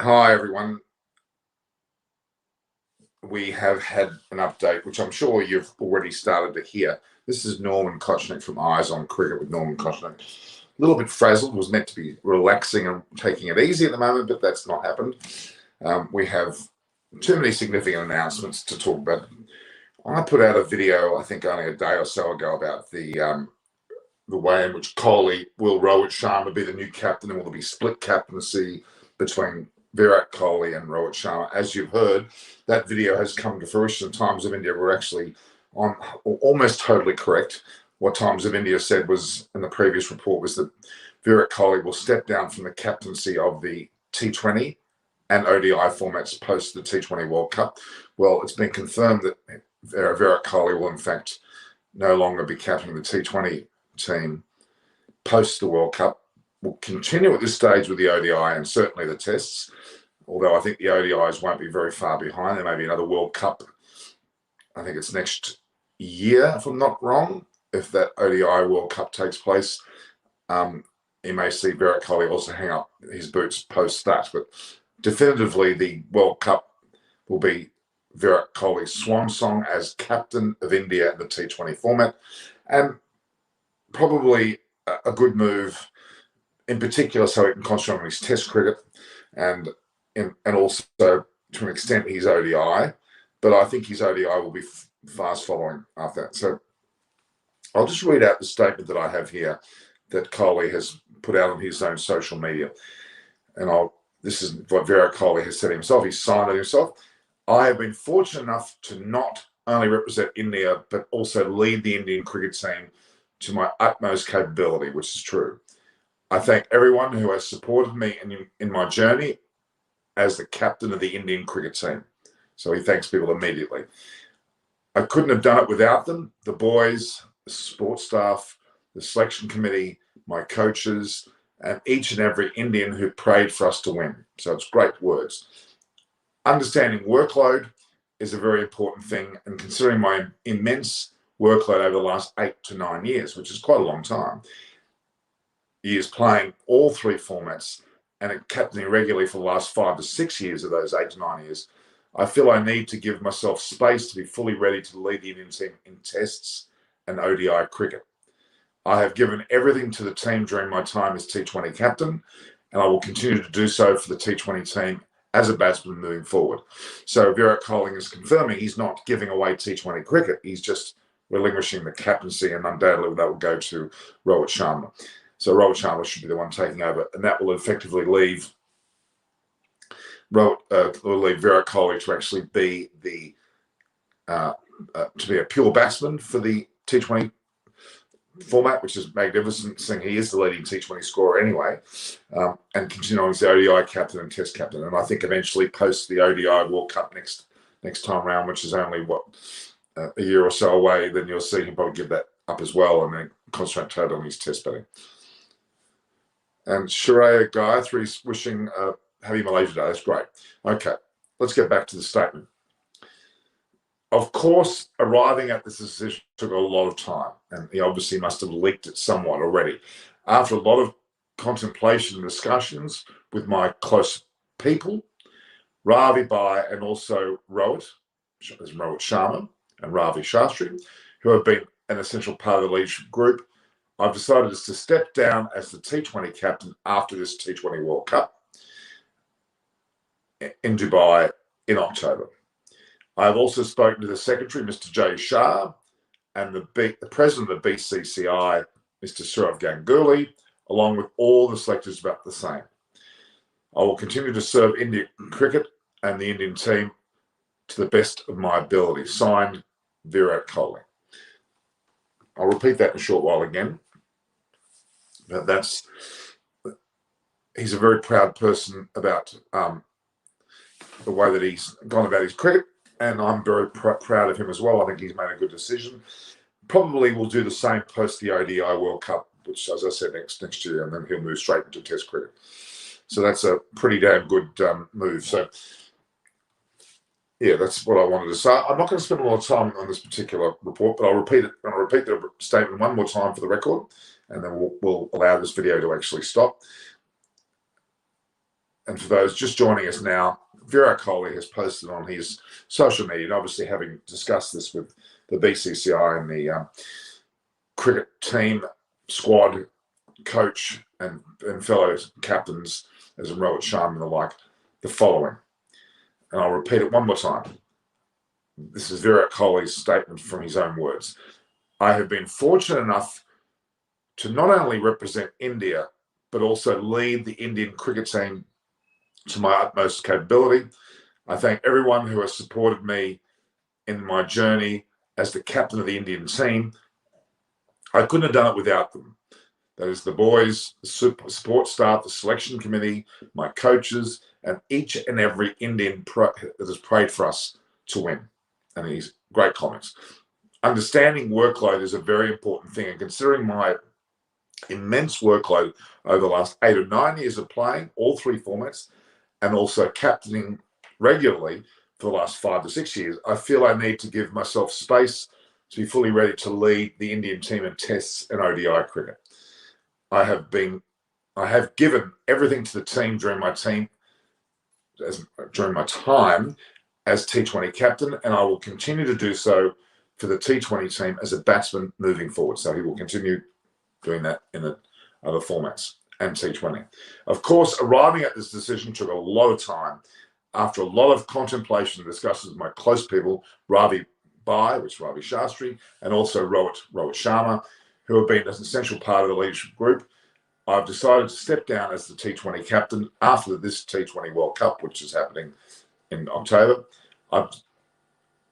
Hi, everyone. We have had an update, which I'm sure you've already started to hear. This is Norman Kochnick from Eyes on Cricket with Norman Kochnick. A little bit frazzled, was meant to be relaxing and taking it easy at the moment, but that's not happened. We have too many significant announcements to talk about. I put out a video, I think only a day or so ago, about the way in which Kohli will Rohit Sharma be the new captain, and will there be split captaincy between Virat Kohli and Rohit Sharma. As you've heard, that video has come to fruition. Times of India were actually on almost totally correct. What Times of India said was, in the previous report, was that Virat Kohli will step down from the captaincy of the T20 and ODI formats post the T20 World Cup. Well, it's been confirmed that Virat Kohli will in fact no longer be captaining the T20 team post the World Cup. Will continue at this stage with the ODI and certainly the tests, although I think the ODIs won't be very far behind. There may be another World Cup. I think it's next year, if I'm not wrong, if that ODI World Cup takes place. You may see Virat Kohli also hang up his boots post that, but definitively the World Cup will be Virat Kohli's swan song as captain of India in the T20 format, and probably a good move in particular so he can concentrate on his test cricket and also to an extent his ODI, but I think his ODI will be fast following after that. So I'll just read out the statement that I have here that Kohli has put out on his own social media. And this is what Virat Kohli has said himself. He's signed it himself. I have been fortunate enough to not only represent India, but also lead the Indian cricket team to my utmost capability, which is true. I thank everyone who has supported me in my journey as the captain of the Indian cricket team. So he thanks people immediately. I couldn't have done it without them, the boys, the support staff, the selection committee, my coaches, and each and every Indian who prayed for us to win. So it's great words. Understanding workload is a very important thing, and considering my immense workload over the last 8 to 9 years, which is quite a long time, years playing all three formats and captaining regularly for the last 5 to 6 years of those 8 to 9 years, I feel I need to give myself space to be fully ready to lead the Indian team in tests and ODI cricket. I have given everything to the team during my time as T20 captain, and I will continue to do so for the T20 team as a batsman moving forward. So Virat Kohli is confirming he's not giving away T20 cricket. He's just relinquishing the captaincy, and undoubtedly that will go to Rohit Sharma. So Rohit Sharma should be the one taking over, and that will effectively leave Virat Kohli to actually be a pure batsman for the T20 format, which is magnificent, seeing he is the leading T20 scorer anyway, and continuing as the ODI captain and Test captain. And I think eventually post the ODI World Cup next time round, which is only a year or so away, then you'll see him probably give that up as well and then concentrate totally on his Test batting. And Shreya Gayathri's wishing happy Malaysia Day. That's great. Okay, let's get back to the statement. Of course, arriving at this decision took a lot of time, and he obviously must have leaked it somewhat already. After a lot of contemplation and discussions with my close people, Ravi Bai and also Rohit Sharma and Ravi Shastri, who have been an essential part of the leadership group, I've decided to step down as the T20 captain after this T20 World Cup in Dubai in October. I have also spoken to the secretary, Mr. Jay Shah, and the president of the BCCI, Mr. Sourav Ganguly, along with all the selectors about the same. I will continue to serve Indian cricket and the Indian team to the best of my ability. Signed, Virat Kohli. I'll repeat that in a short while again. But he's a very proud person about the way that he's gone about his cricket, and I'm very proud of him as well. I think he's made a good decision. Probably will do the same post the ODI World Cup, which, as I said, next year, and then he'll move straight into Test cricket. So that's a pretty damn good move. So, yeah, that's what I wanted to say. I'm not going to spend a lot of time on this particular report, but I'll repeat the statement one more time for the record, and then we'll allow this video to actually stop. and for those just joining us now, Virat Kohli has posted on his social media, and obviously having discussed this with the BCCI and the cricket team, squad, coach, and fellow captains, as in Rohit Sharma and the like, the following. And I'll repeat it one more time. This is Virat Kohli's statement from his own words. I have been fortunate enough to not only represent India, but also lead the Indian cricket team to my utmost capability. I thank everyone who has supported me in my journey as the captain of the Indian team. I couldn't have done it without them. That is the boys, the support staff, the selection committee, my coaches, and each and every Indian that has prayed for us to win. And these great comments. Understanding workload is a very important thing. And considering my immense workload over the last 8 or 9 years of playing all 3 formats, and also captaining regularly for the last 5 to 6 years, I feel I need to give myself space to be fully ready to lead the Indian team in tests and ODI cricket. I have given everything to the team during my time as T20 captain, and I will continue to do so for the T20 team as a batsman moving forward. So he will continue doing that in the other formats and T20. Of course, arriving at this decision took a lot of time. After a lot of contemplation and discussions with my close people, Ravi Shastri, and also Rohit Sharma, who have been an essential part of the leadership group, I've decided to step down as the T20 captain after this T20 World Cup, which is happening in October,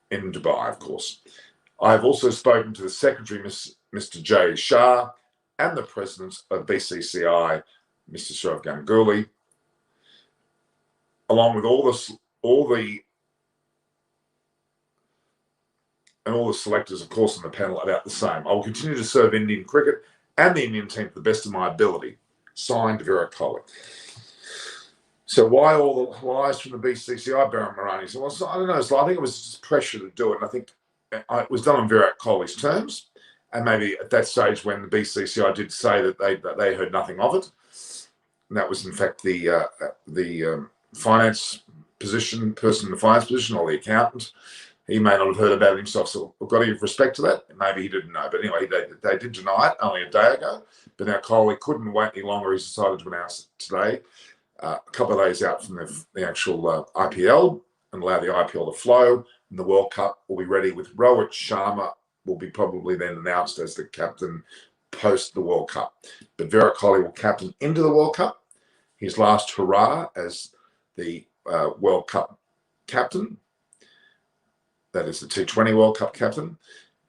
in Dubai, of course. I have also spoken to the Secretary, Mr. Jay Shah, and the President of BCCI, Mr. Sourav Ganguly, along with all the selectors, of course, on the panel about the same. I will continue to serve Indian cricket and the Indian team to the best of my ability. Signed, Virat Kohli. So why all the lies from the BCCI, Baron Morani? So, well, I don't know. So I think it was just pressure to do it. And I think it was done on Virat Kohli's terms. And maybe at that stage when the BCCI did say that they heard nothing of it. And that was, in fact, the finance person in the finance position, or the accountant. He may not have heard about it himself, so we've got to give respect to that. Maybe he didn't know. But anyway, they did deny it only a day ago. But now Kohli couldn't wait any longer. He's decided to announce it today, a couple of days out from the actual IPL, and allow the IPL to flow. And the World Cup will be ready with Rohit Sharma, will be probably then announced as the captain post the World Cup. But Virat Kohli will captain into the World Cup. His last hurrah as the World Cup captain. That is the T20 World Cup captain.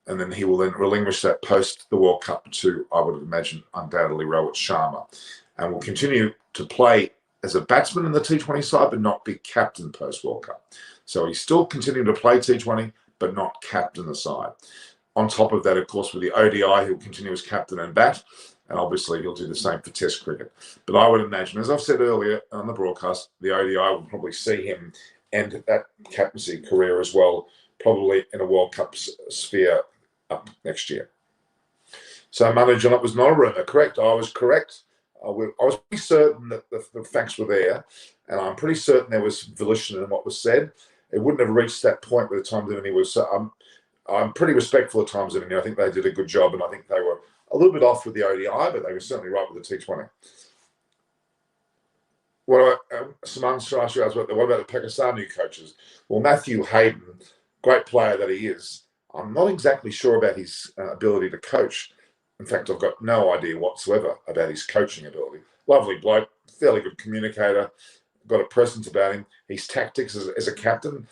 And then he will then relinquish that post the World Cup to, I would imagine, undoubtedly Rohit Sharma. And will continue to play as a batsman in the T20 side, but not be captain post World Cup. So he's still continuing to play T20, but not captain the side. On top of that, of course, with the ODI, he'll continue as captain and bat. And obviously, he'll do the same for Test cricket. But I would imagine, as I've said earlier on the broadcast, the ODI will probably see him end that captaincy career as well, probably in a World Cup sphere up next year. So, Manu John, it was not a rumour, correct? I was correct. I was pretty certain that the facts were there, and I'm pretty certain there was volition in what was said. It wouldn't have reached that point by the time that he was. I'm pretty respectful of Times Interview. I think they did a good job, and I think they were a little bit off with the ODI, but they were certainly right with the T20. What about the Pakistani coaches? Well, Matthew Hayden, great player that he is, I'm not exactly sure about his ability to coach. In fact, I've got no idea whatsoever about his coaching ability. Lovely bloke, fairly good communicator, got a presence about him. His tactics as a captain,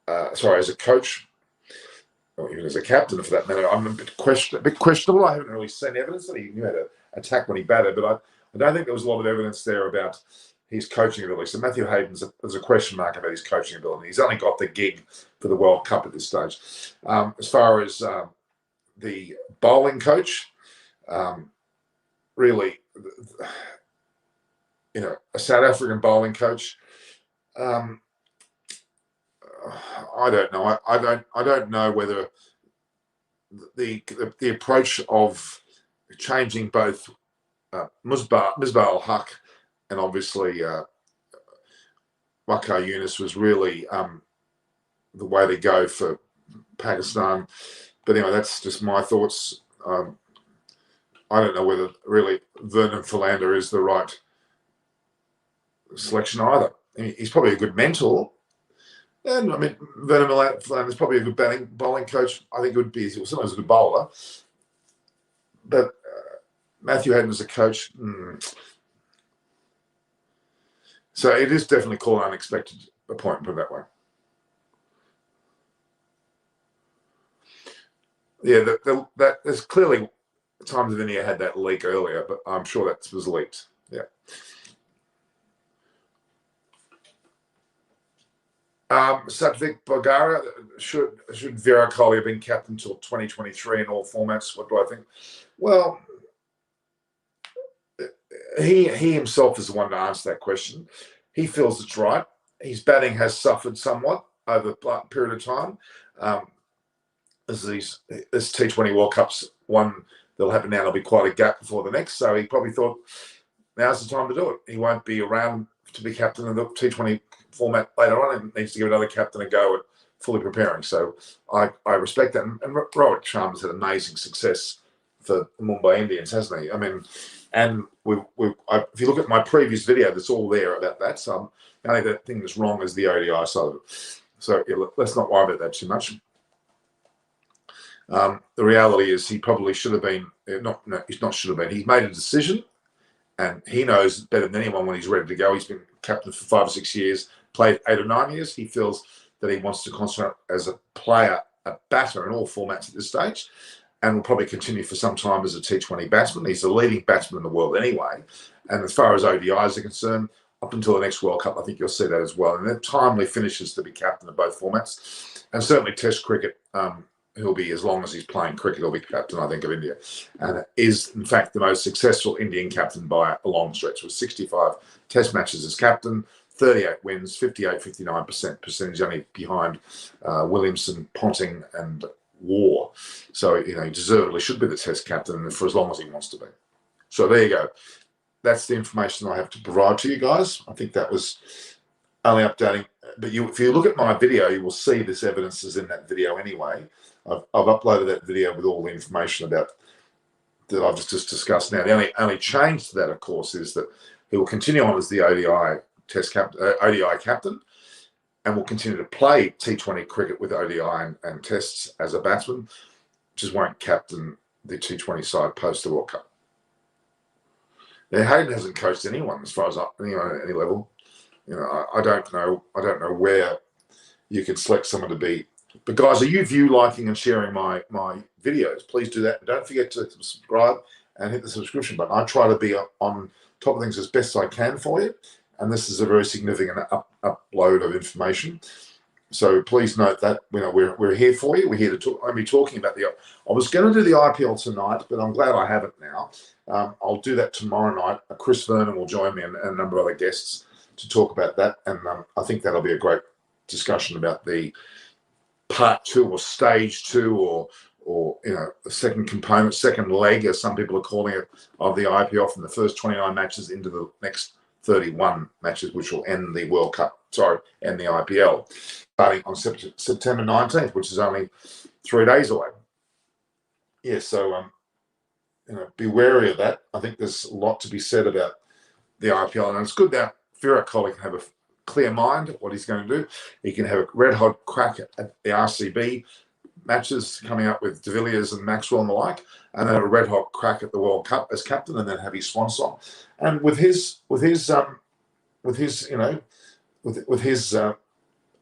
as a coach, or even as a captain for that matter, I'm a bit questionable. I haven't really seen evidence that he knew how to attack when he batted, but I don't think there was a lot of evidence there about his coaching ability. So Matthew Hayden's there's a question mark about his coaching ability. He's only got the gig for the World Cup at this stage. As far as the bowling coach, really, a South African bowling coach. I don't know. I don't know whether the approach of changing both Musbah al-Haq and obviously Waqar Younis was really the way to go for Pakistan. But anyway, that's just my thoughts. I don't know whether really Vernon Philander is the right selection either. He's probably a good mentor. And I mean, Vernon Philander is probably a good bowling coach. I think it would be sometimes a good bowler. But Matthew Hayden as a coach, so it is definitely called an unexpected appointment, put it that way. Yeah, there's clearly times when you had that leak earlier, but I'm sure that was leaked. Yeah. Satvik Bogara, should Virat Kohli have been captain until 2023 in all formats? What do I think? Well, he himself is the one to answer that question. He feels it's right. His batting has suffered somewhat over a period of time. This T20 World Cup's one that'll happen now. There'll be quite a gap before the next. So he probably thought, now's the time to do it. He won't be around to be captain of the T20 format later on, and needs to give another captain a go at fully preparing. So I respect that. And Rohit Sharma's had amazing success for the Mumbai Indians, hasn't he? I mean, and if you look at my previous video, that's all there about that. So the only thing that's wrong is the ODI side of it. So yeah, let's not worry about that too much. The reality is he probably should have been, he's made a decision, and he knows better than anyone when he's ready to go. He's been captain for 5 or 6 years, played 8 or 9 years. He feels that he wants to concentrate as a player, a batter in all formats at this stage, and will probably continue for some time as a T20 batsman. He's the leading batsman in the world anyway. And as far as ODIs are concerned, up until the next World Cup, I think you'll see that as well. And they're timely finishes to be captain of both formats. And certainly Test cricket, he'll be, as long as he's playing cricket, he'll be captain, I think, of India. And is, in fact, the most successful Indian captain by a long stretch, with 65 Test matches as captain, 38 wins, 58-59% percentage, only behind Williamson, Ponting and War. So, he deservedly should be the Test captain for as long as he wants to be. So there you go. That's the information I have to provide to you guys. I think that was only updating. But if you look at my video, you will see this evidence is in that video anyway. I've uploaded that video with all the information about that I've just discussed now. The only change to that, of course, is that he will continue on as the ODI captain, and will continue to play T20 cricket with ODI and Tests as a batsman, just won't captain the T20 side post the World Cup. Now, Hayden hasn't coached anyone as far as at any level. I don't know where you can select someone to be. But guys, are you liking and sharing my videos? Please do that. And don't forget to subscribe and hit the subscription button. I try to be on top of things as best I can for you. And this is a very significant upload of information. So please note that we're here for you. We're here to talk. I'll be talking about I was going to do the IPL tonight, but I'm glad I haven't now. I'll do that tomorrow night. Chris Vernon will join me and a number of other guests to talk about that. And I think that'll be a great discussion about the part 2 or stage 2 or the second component, second leg, as some people are calling it, of the IPL, from the first 29 matches into the next 31 matches, which will end the World Cup. End the IPL, starting on September 19th, which is only 3 days away. Yeah, so be wary of that. I think there's a lot to be said about the IPL, and it's good that Virat Kohli can have a clear mind of what he's going to do. He can have a red-hot crack at the RCB matches coming up with De Villiers and Maxwell and the like, and then have a red-hot crack at the World Cup as captain, and then have his swan song. And with his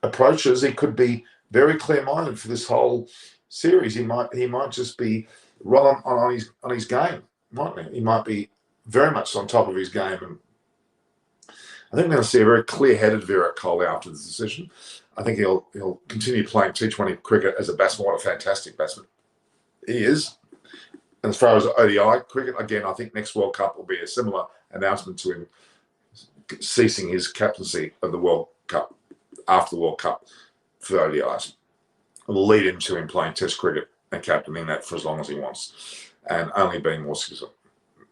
approaches, he could be very clear-minded for this whole series. He might just be right on his game, mightn't he? He might be very much on top of his game, and I think we're going to see a very clear-headed Virat Kohli after this decision. I think he'll continue playing T20 cricket as a batsman. What a fantastic batsman he is. And as far as ODI cricket, again, I think next World Cup will be a similar announcement to him ceasing his captaincy of the World Cup after the World Cup for ODIs. It will lead into him playing Test cricket and captaining that for as long as he wants, and only being more successful.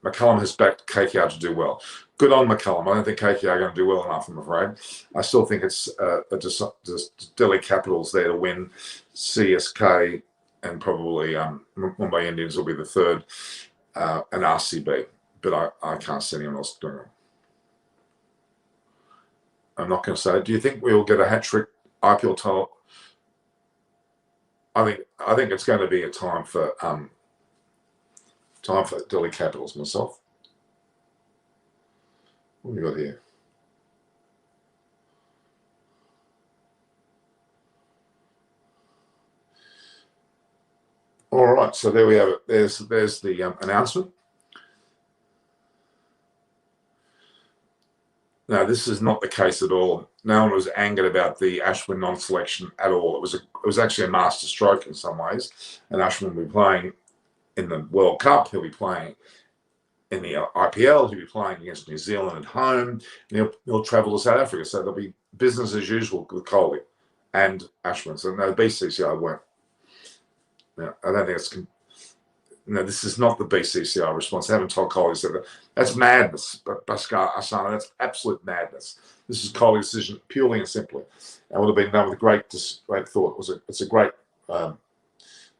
McCullum has backed KKR to do well. Good on McCullum. I don't think KKR are going to do well enough, I'm afraid. I still think it's just Delhi Capitals there to win. CSK and probably Mumbai Indians will be the third, and RCB. But I can't see anyone else doing it. I'm not going to say. Do you think we'll get a hat trick IPL title? I think it's going to be a time for Delhi Capitals myself. What have we got here? All right, so there we have it. There's the announcement. No, this is not the case at all. No one was angered about the Ashwin non-selection at all. It was actually a master stroke in some ways. And Ashwin will be playing in the World Cup. He'll be playing in the IPL. He'll be playing against New Zealand at home. And he'll travel to South Africa. So there'll be business as usual with Kohli and Ashwin. So no, BCCI won't. No, I don't think it's. No, this is not the BCCI response. I haven't told Kohli that. That's madness, Bhaskar Asana. That's absolute madness. This is Kohli's decision purely and simply, and would have been done with great thought. It's a great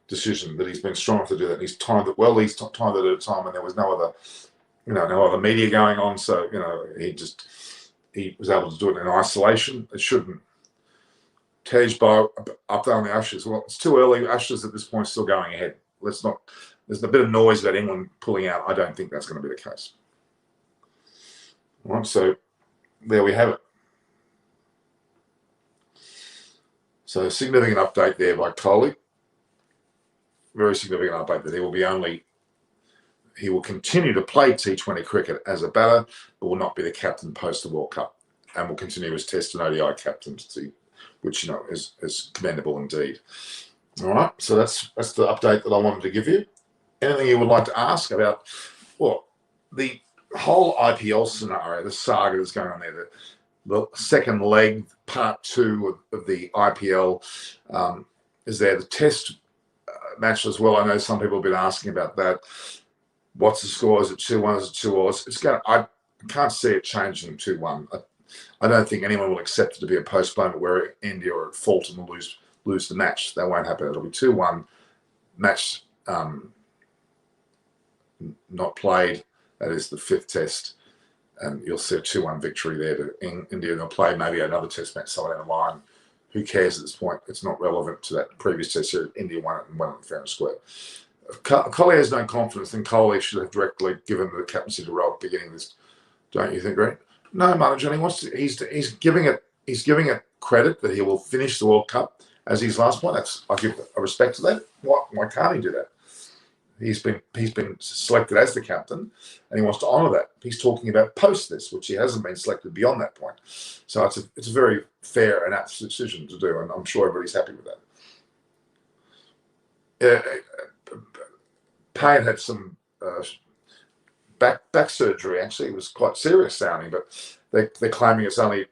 decision that he's been strong enough to do that. And he's timed it well. He's timed it at a time when there was no other media going on. So he was able to do it in isolation. It shouldn't. Tej Bo update on the Ashes. Well, it's too early. Ashes at this point still going ahead. Let's not. There's a bit of noise about England pulling out. I don't think that's going to be the case. All right, so there we have it. So significant update there by Kohli. Very significant update that he will continue to play T20 cricket as a batter, but will not be the captain post the World Cup, and will continue as Test and ODI captaincy, which is commendable indeed. All right, so that's the update that I wanted to give you. Anything you would like to ask about, the whole IPL scenario, the saga that's going on there, the second leg, part 2 of the IPL is there. The Test match as well. I know some people have been asking about that. What's the score? Is it 2-1? Is it 2-all? I can't see it changing 2-1. I don't think anyone will accept it to be a postponement where India are at fault and will lose the match. That won't happen. It'll be 2-1 match. Not played. That is the 5th test, and you'll see a 2-1 victory there to India. They'll play maybe another test match somewhere down the line. Who cares at this point? It's not relevant to that previous test series. India won it and won it fair and square. If Kohli has no confidence, then Kohli should have directly given the captaincy to Rowe at the beginning of this. Don't you think, Greg? No, Manager. He's giving it credit that he will finish the World Cup as his last one. I give a respect to that. Why can't he do that? He's been selected as the captain, and he wants to honour that. He's talking about post this, which he hasn't been selected beyond that point. So it's a very fair and apt decision to do, and I'm sure everybody's happy with that. Payne had some back surgery. Actually, it was quite serious sounding, but they're claiming it's only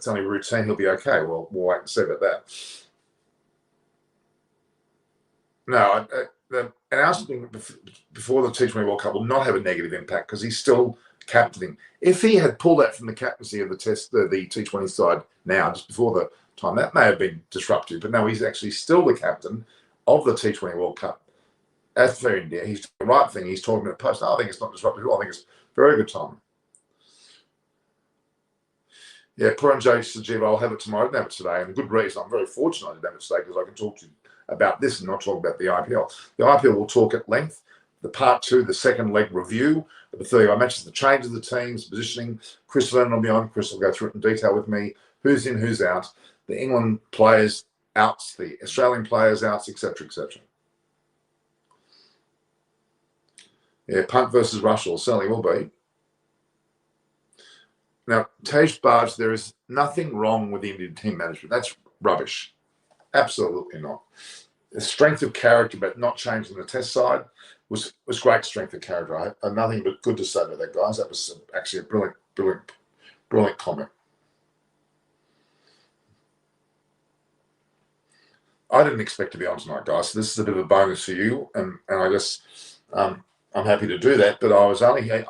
routine. He'll be okay. Well, we'll wait and see about that. No, the announcement before the T20 World Cup will not have a negative impact because he's still captaining. If he had pulled out from the captaincy of the T20 side now, just before the time, that may have been disruptive. But no, he's actually still the captain of the T20 World Cup. That's for India. He's doing the right thing. He's talking about post. No, I think it's not disruptive at all. I think it's very good time. Yeah, Puranjay Sajiv, I'll have it tomorrow. I didn't have it today, and good reason. I'm very fortunate I didn't have it today because I can talk to you about this and not talk about the IPL. The IPL will talk at length. The part 2, the second leg review of the 31 matches, the change of the teams, positioning. Chris Lennon will be on. Chris will go through it in detail with me. Who's in, who's out. The England players outs, the Australian players outs, etc., etc. Yeah, Punt versus Russell certainly will be. Now, Tej Barge, there is nothing wrong with the Indian team management. That's rubbish. Absolutely not. The strength of character, but not changing the test side was great strength of character. I have nothing but good to say about that, guys. That was actually a brilliant comment. I didn't expect to be on tonight, guys. So this is a bit of a bonus for you, and I just I'm happy to do that, but I'm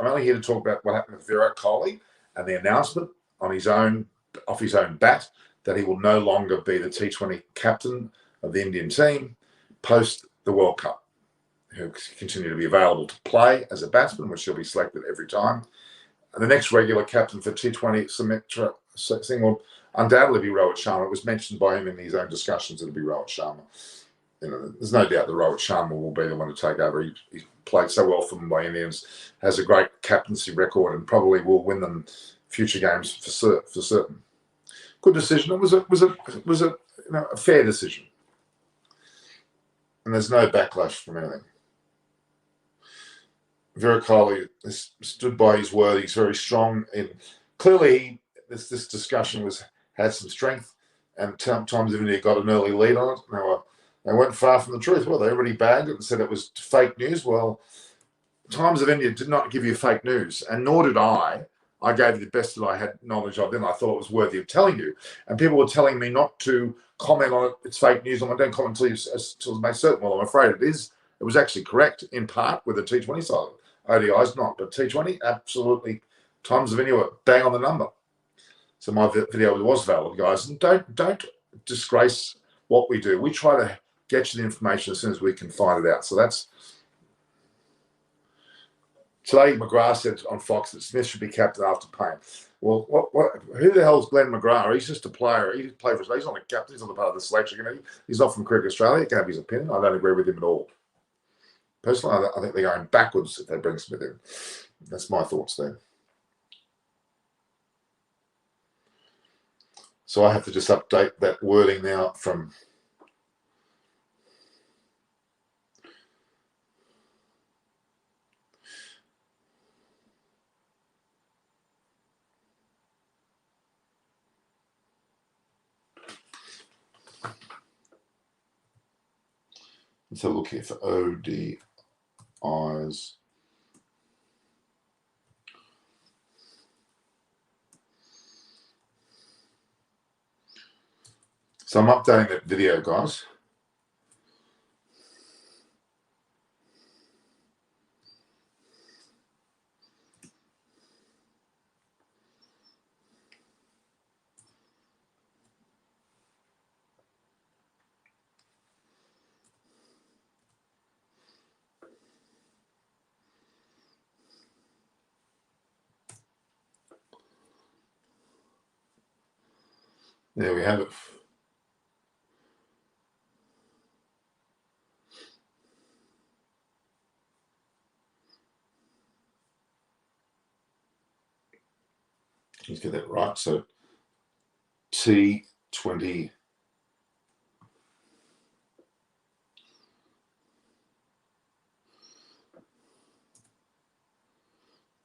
only here to talk about what happened with Virat Kohli and the announcement off his own bat that he will no longer be the T20 captain of the Indian team post the World Cup. He'll continue to be available to play as a batsman, which he'll be selected every time. And the next regular captain for T20 thing will undoubtedly be Rohit Sharma. It was mentioned by him in his own discussions it'll be Rohit Sharma. There's no doubt that Rohit Sharma will be the one to take over. He's played so well for Mumbai Indians, has a great captaincy record, and probably will win them future games for certain. Good decision. It was a fair decision, and there's no backlash from anything. Virat Kohli has stood by his word. He's very strong. Clearly, this discussion had some strength, and Times of India got an early lead on it. They weren't far from the truth. Well, they already bagged it and said it was fake news. Well, Times of India did not give you fake news, and nor did I. I gave you the best that I had knowledge of. Then I thought it was worthy of telling you, and people were telling me not to comment on it. It's fake news. I don't comment until it's made certain. Well, I'm afraid it is. It was actually correct in part with the T20 side. ODIs not, but T20 absolutely. Times of India were bang on the number. So my video was valid, guys. And don't disgrace what we do. We try to get you the information as soon as we can find it out. So that's today. McGrath said on Fox that Smith should be captain after Payne. Well, who the hell is Glenn McGrath? He's just a player. He plays for. He's not a captain. He's not a part of the selection committee. He's not from Cricket Australia. He can have his opinion. I don't agree with him at all. Personally, I think they're going backwards if they bring Smith in. That's my thoughts there. So I have to just update that wording now from let's have a look here for ODIs. So I'm updating that video, guys. There we have it. Let's get that right. So T20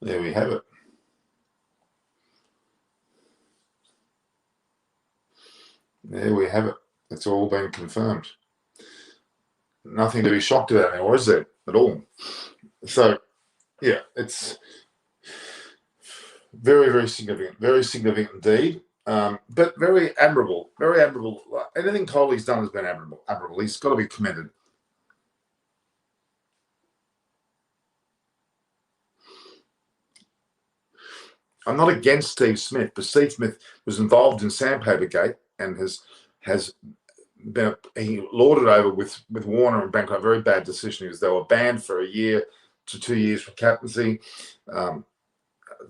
there we have it. There we have it. It's all been confirmed. Nothing to be shocked about anymore, is there? At all. So, yeah, it's very, very significant. Very significant indeed. But very admirable. Very admirable. Anything Kohli's done has been admirable. He's got to be commended. I'm not against Steve Smith, but Steve Smith was involved in Sandpapergate and has been he lorded over with Warner and Bangkok. Very bad decision. They were banned for a year to 2 years for captaincy. The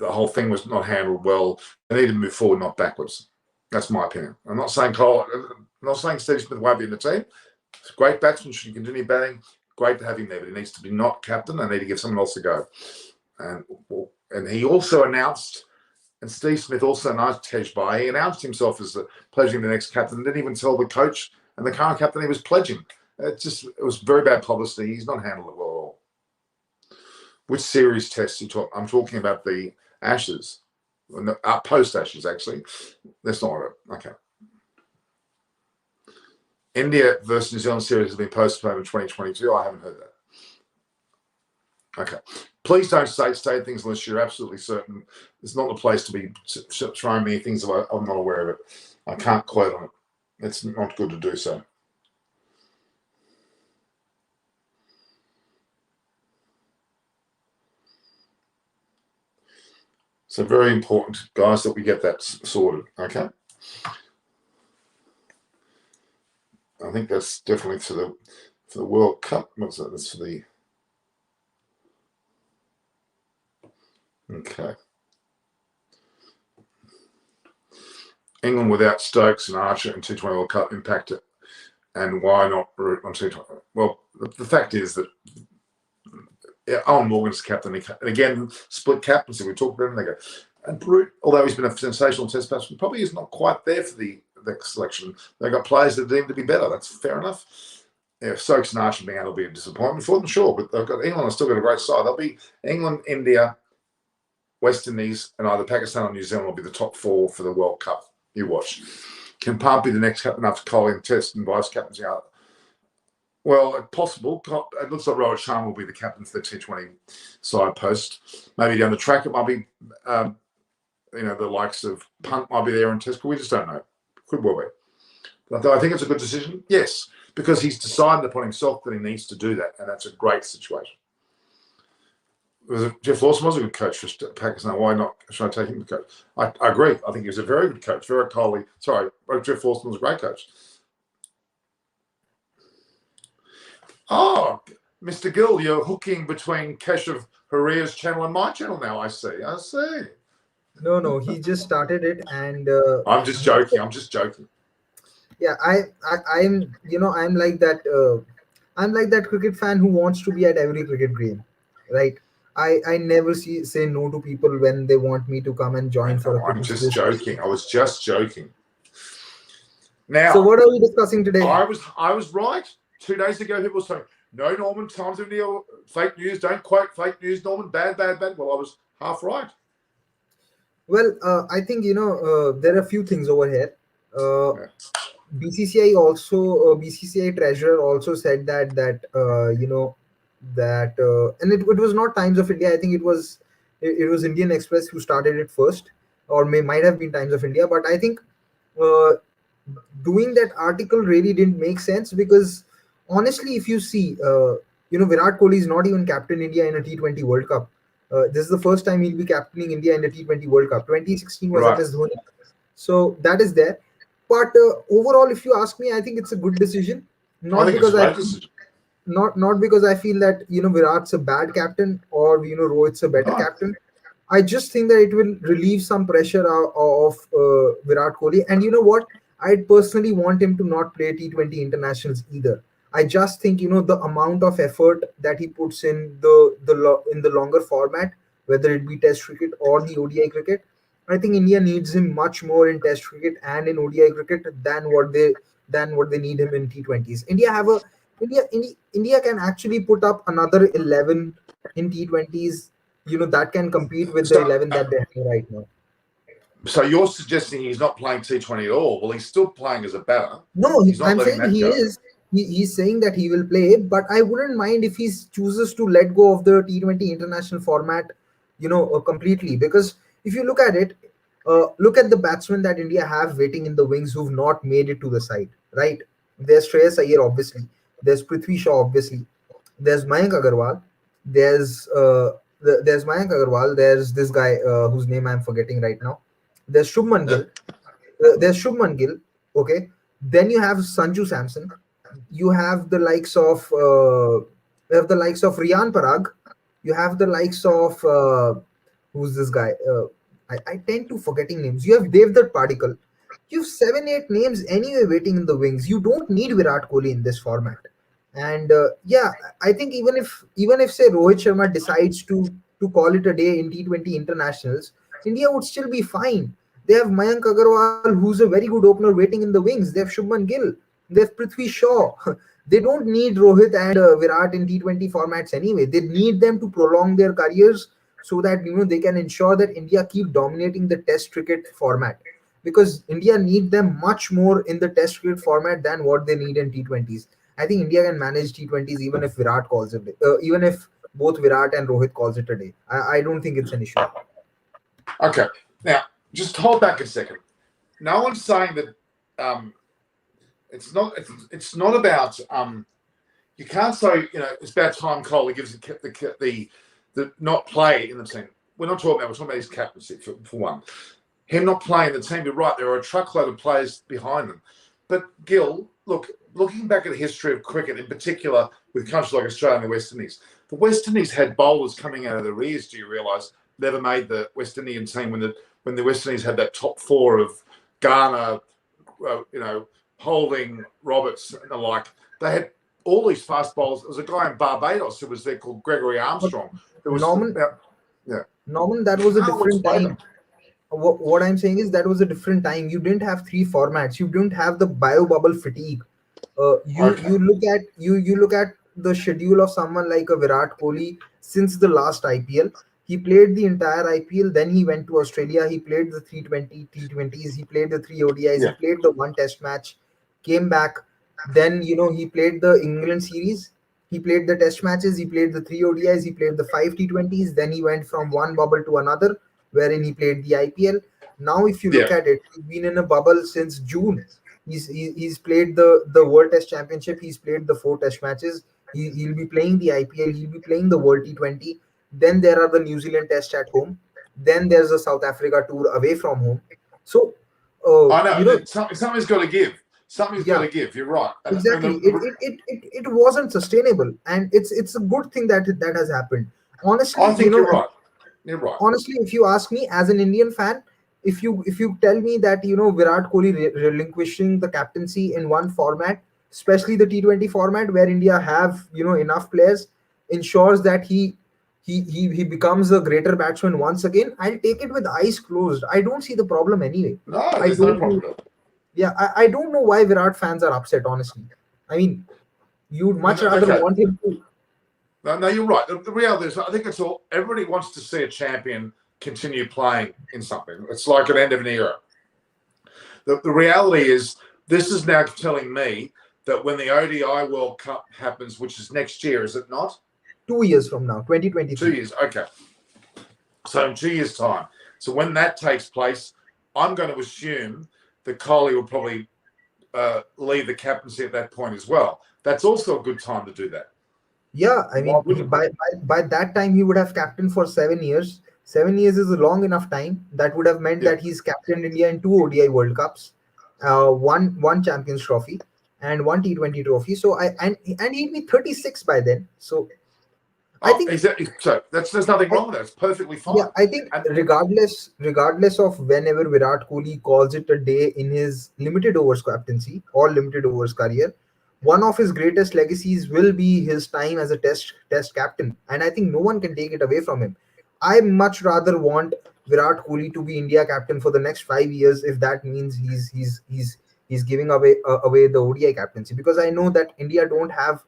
whole thing was not handled well. They need to move forward, not backwards. That's my opinion. I'm not saying Steve Smith won't be in the team. He's a great batsman, should continue batting. Great to have him there, but he needs to be not captain. I need to give someone else a go. And he also announced, and Steve Smith also announced he announced himself as pledging the next captain and didn't even tell the coach and the current captain he was pledging. It was very bad publicity. He's not handled it well at all. Which series test you talk? I'm talking about the Ashes, post Ashes actually. That's not it. Okay. India versus New Zealand series has been postponed in 2022. I haven't heard that. Okay. Please don't say things unless you're absolutely certain. It's not the place to be throwing me things if I'm not aware of it. I can't quote on it. It's not good to do so. So very important, guys, that we get that sorted. Okay. I think that's definitely for the World Cup. What's that? That's for the. Okay. England without Stokes and Archer in T20 World Cup impacted, and why not Root on T20? Well, the fact is that Owen Morgan's captain, and again, split captaincy. We talked about him. They go, and Root, although he's been a sensational Test batsman, probably is not quite there for the selection. They've got players that deem to be better. That's fair enough. If Stokes and Archer being out will be a disappointment for them, sure, but they've got England. Have still got a great side. They'll be England, India, West Indies, and either Pakistan or New Zealand will be the top 4 for the World Cup. You watch. Can Pump be the next captain after Kohli and Test and vice captains out? Well, possible. It looks like Rohit Sharma will be the captain for the T20 side post. Maybe down the track it might be, the likes of Punt might be there in Test, but we just don't know. Could well be. But I think it's a good decision. Yes, because he's decided upon himself that he needs to do that, and that's a great situation. Jeff Lawson was a good coach for Pakistan. Why not? Should I take him to coach? I agree. I think he was a very good coach. Virat Kohli. Sorry, Jeff Lawson was a great coach. Oh, Mr. Gill, you're hooking between Keshav Haria's channel and my channel now. I see. No, he just started it, and I'm just joking. Yeah, I'm I'm like that. I'm like that cricket fan who wants to be at every cricket game, right? I never say no to people when they want me to come and join for a I'm cricket just joking. I was just joking. Now, so what are we discussing today? I was right. 2 days ago, people were saying, no, Norman, Times of India, fake news, don't quote fake news, Norman, bad. Well, I was half right. Well, I think, there are a few things over here. BCCI also, BCCI treasurer also said that and it was not Times of India. I think it was Indian Express who started it first, or might have been Times of India. But I think doing that article really didn't make sense because honestly, if you see, Virat Kohli is not even captain India in a T20 World Cup. This is the first time he'll be captaining India in a T20 World Cup. 2016 was MS Dhoni. So that is there. But overall, if you ask me, I think it's a good decision. Not because I feel that Virat's a bad captain or Rohit's a better captain. I just think that it will relieve some pressure of Virat Kohli. And you know what? I'd personally want him to not play T20 internationals either. I just think the amount of effort that he puts in the longer format, whether it be Test cricket or the ODI cricket, I think India needs him much more in Test cricket and in ODI cricket than what they need him in T20s. India can actually put up another 11 in T20s. That can compete with the 11 that they have right now. So you're suggesting he's not playing T20 at all? Well, he's still playing as a batter. No, I'm saying he is. He's saying that he will play, but I wouldn't mind if he chooses to let go of the T20 international format, completely. Because if you look at it, look at the batsmen that India have waiting in the wings who've not made it to the side, right? There's Shreyas Iyer, obviously. There's Prithvi Shaw, obviously. There's Mayank Agarwal. There's Mayank Agarwal. There's this guy whose name I'm forgetting right now. There's Shubman Gill. Okay. Then you have Sanju Samson. You have the likes of Riyan Parag. You have the likes of who's this guy? I tend to forgetting names. You have Devdutt Padikkal. You have 7-8 names anyway waiting in the wings. You don't need Virat Kohli in this format. And I think even if say Rohit Sharma decides to call it a day in T20 internationals, India would still be fine. They have Mayank Agarwal, who's a very good opener waiting in the wings. They have Shubman Gill. They have Prithvi Shaw. They don't need Rohit and Virat in T20 formats anyway. They need them to prolong their careers so that they can ensure that India keep dominating the Test cricket format. Because India need them much more in the Test cricket format than what they need in T20s. I think India can manage T20s even if Virat calls it, even if both Virat and Rohit calls it a day. I don't think it's an issue. Okay, now just hold back a second. No one's saying that it's not about you can't say it's about time Kohli gives the not play in the team. we're talking about his captaincy for one. Him not playing the team, you're right, there are a truckload of players behind them. But Gil, look, looking back at the history of cricket, in particular with countries like Australia and the West Indies, the West Indies had bowlers coming out of their ears, do you realise, never made the West Indian team when the West Indies had that top four of Garner, Holding, Roberts and the like. They had all these fast bowlers. There was a guy in Barbados who was there called Gregory Armstrong. Norman, that was a different time. What I'm saying is that was a different time. You didn't have three formats. You didn't have the bio bubble fatigue. You look at the schedule of someone like a Virat Kohli since the last IPL. He played the entire IPL. Then he went to Australia. He played the 320 T20s. He played the 3 ODIs. He played the one Test match. Came back. Then he played the England series. He played the Test matches. He played the 3 ODIs. He played the 5 T20s. Then he went from one bubble to another, wherein he played the IPL. Now, if you look at it, he's been in a bubble since June. He's played the World Test Championship. He's played the 4 Test matches. He'll be playing the IPL. He'll be playing the World T20. Then there are the New Zealand Test at home. Then there's a South Africa tour away from home. So, I know. Something's got to give. Something's got to give. You're right. Exactly. It wasn't sustainable, and it's a good thing that has happened. Honestly, I think you're right. You're right. Honestly, if you ask me as an Indian fan, if you tell me that Virat Kohli relinquishing the captaincy in one format, especially the T20 format where India have enough players, ensures that he becomes a greater batsman once again, I'll take it with eyes closed. I don't see the problem anyway. No, there's no problem. I don't know why Virat fans are upset, honestly. I mean, you'd much rather want him to. No, you're right. The reality is, I think it's all. Everybody wants to see a champion continue playing in something. It's like an end of an era. The reality is, this is now telling me that when the ODI World Cup happens, which is next year, is it not? 2 years from now, 2023. 2 years, okay. So in 2 years' time. So when that takes place, I'm going to assume that Kohli will probably leave the captaincy at that point as well. That's also a good time to do that. Yeah, I mean, by that time, he would have captained for 7 years. 7 years is a long enough time. That would have meant that he's captained India in 2 ODI World Cups, one Champions Trophy, and 1 T20 trophy. So and he'd be 36 by then. So I think so. There's nothing wrong with that. It's perfectly fine. Yeah, I think regardless of whenever Virat Kohli calls it a day in his limited overs captaincy or limited overs career, one of his greatest legacies will be his time as a test captain, and I think no one can take it away from him. I much rather want Virat Kohli to be India captain for the next 5 years if that means he's giving away the ODI captaincy, because I know that India don't have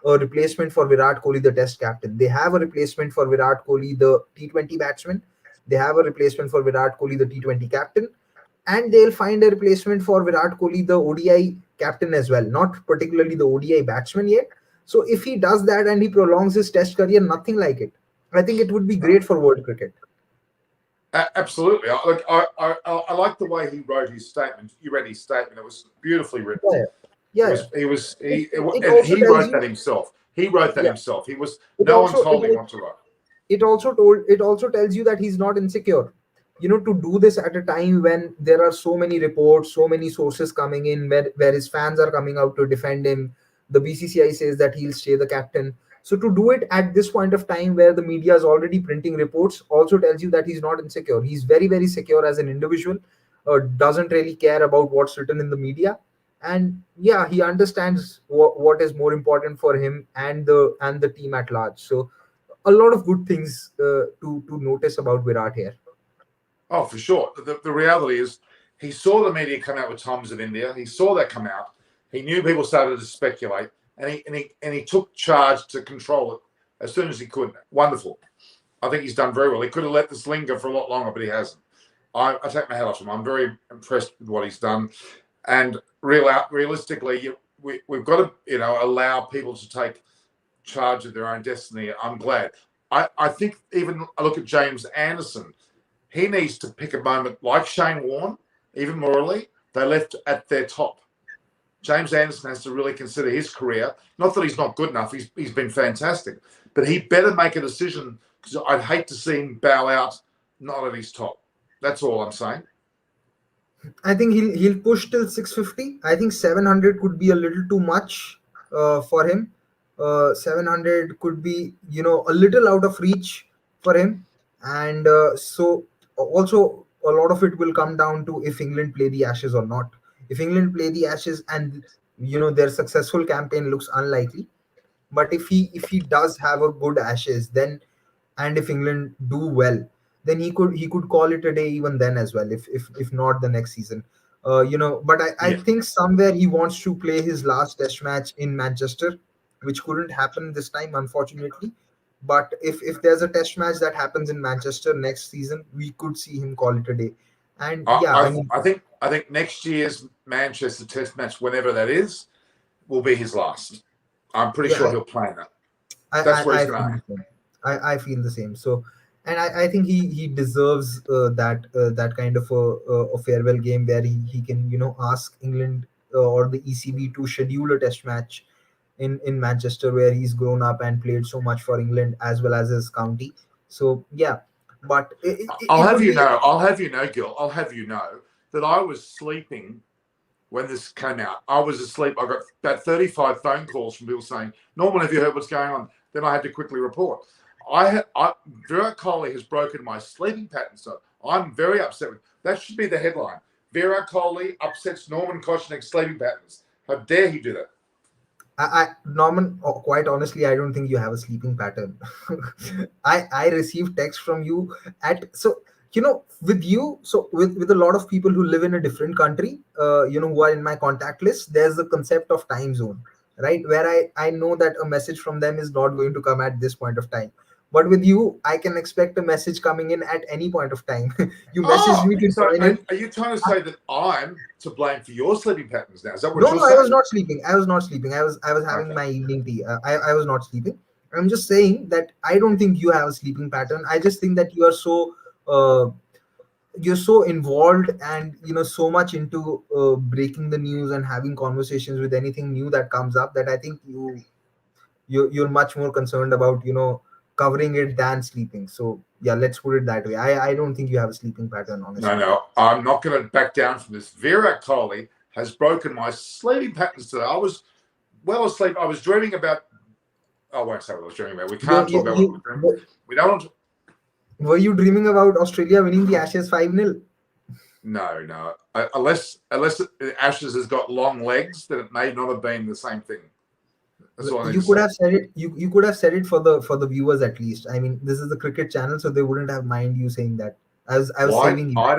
a replacement for Virat Kohli, the Test captain. They have a replacement for Virat Kohli, the T20 batsman. They have a replacement for Virat Kohli, the T20 captain, and they'll find a replacement for Virat Kohli, the ODI captain as well. Not particularly the ODI batsman yet. So if he does that and he prolongs his Test career, nothing like it. I think it would be great for world cricket. Absolutely. I like the way he wrote his statement. You read his statement. It was beautifully written. Yeah. He wrote that himself. He wrote that himself. No one told him what to write. It also tells you that he's not insecure. To do this at a time when there are so many reports, so many sources coming in, where his fans are coming out to defend him. The BCCI says that he'll stay the captain. So to do it at this point of time where the media is already printing reports also tells you that he's not insecure. He's very, very secure as an individual, doesn't really care about what's written in the media. And yeah, he understands what is more important for him and the team at large. So a lot of good things to notice about Virat here. Oh, for sure. The reality is he saw the media come out with Times of India. He saw that come out. He knew people started to speculate, and he took charge to control it as soon as he could. Wonderful. I think he's done very well. He could have let this linger for a lot longer, but he hasn't. I take my hat off him. I'm very impressed with what he's done. And realistically, we've got to allow people to take charge of their own destiny. I'm glad. I think even I look at James Anderson. He needs to pick a moment like Shane Warne, even morally. They left at their top. James Anderson has to really consider his career. Not that he's not good enough. He's been fantastic. But he better make a decision because I'd hate to see him bow out, not at his top. That's all I'm saying. I think he'll push till 650. I think 700 could be a little too much for him. 700 could be, a little out of reach for him, and so also a lot of it will come down to if England play the Ashes or not. If England play the Ashes and their successful campaign looks unlikely, but if he does have a good Ashes, then and if England do well, then he could call it a day even then as well. If not the next season, But I Yeah. think somewhere he wants to play his last Test match in Manchester, which couldn't happen this time, unfortunately. But if there's a Test match that happens in Manchester next season, we could see him call it a day. And yeah, I mean, I think next year's Manchester Test match, whenever that is, will be his last. I'm pretty yeah, sure he'll play in that. I That's where I, he's I feel going. the same. I feel the same. So, and I think he deserves that kind of a farewell game where he can ask England or the ECB to schedule a Test match in Manchester, where he's grown up and played so much for England as well as his county. So yeah, but I'll it have would you be. know, Gil. I'll have you know that I was sleeping when this came out. I was asleep. I got about 35 phone calls from people saying, "Norman, have you heard what's going on?" Then I had to quickly report. Virat Kohli has broken my sleeping pattern, so I'm very upset with. That should be the headline: Virat Kohli upsets Norman Koshnik's sleeping patterns. How dare he do that? Norman, quite honestly, I don't think you have a sleeping pattern. I received text from you at so with you, so with a lot of people who live in a different country, who are in my contact list. There's the concept of time zone, right? Where I know that a message from them is not going to come at this point of time. But with you, I can expect a message coming in at any point of time. You messaged Oh, me to so join in. are you trying to say that I'm to blame for your sleeping patterns now? Is that what No, you're no, I was saying? not sleeping. I was having Okay. my evening tea. I was not sleeping. I'm just saying that I don't think you have a sleeping pattern. I just think that uh, you're so involved and so much into breaking the news and having conversations with anything new that comes up, that I think you're much more concerned about covering it than sleeping. So yeah, let's put it that way. I don't think you have a sleeping pattern, No, honestly. no, I'm not going to back down from this. Virat Kohli has broken my sleeping patterns today. I was well asleep. I was dreaming about. I won't say what I was dreaming about. We You, can't talk you, about what we're dreaming. you, We don't want to. were you dreaming about Australia winning the Ashes 5-0? No. Unless Ashes has got long legs, then it may not have been the same thing. That's all I need You to could say. have said it. You could have said it for the viewers at least. I mean, this is the cricket channel, so they wouldn't have mind you saying that. I was Why? saving you. I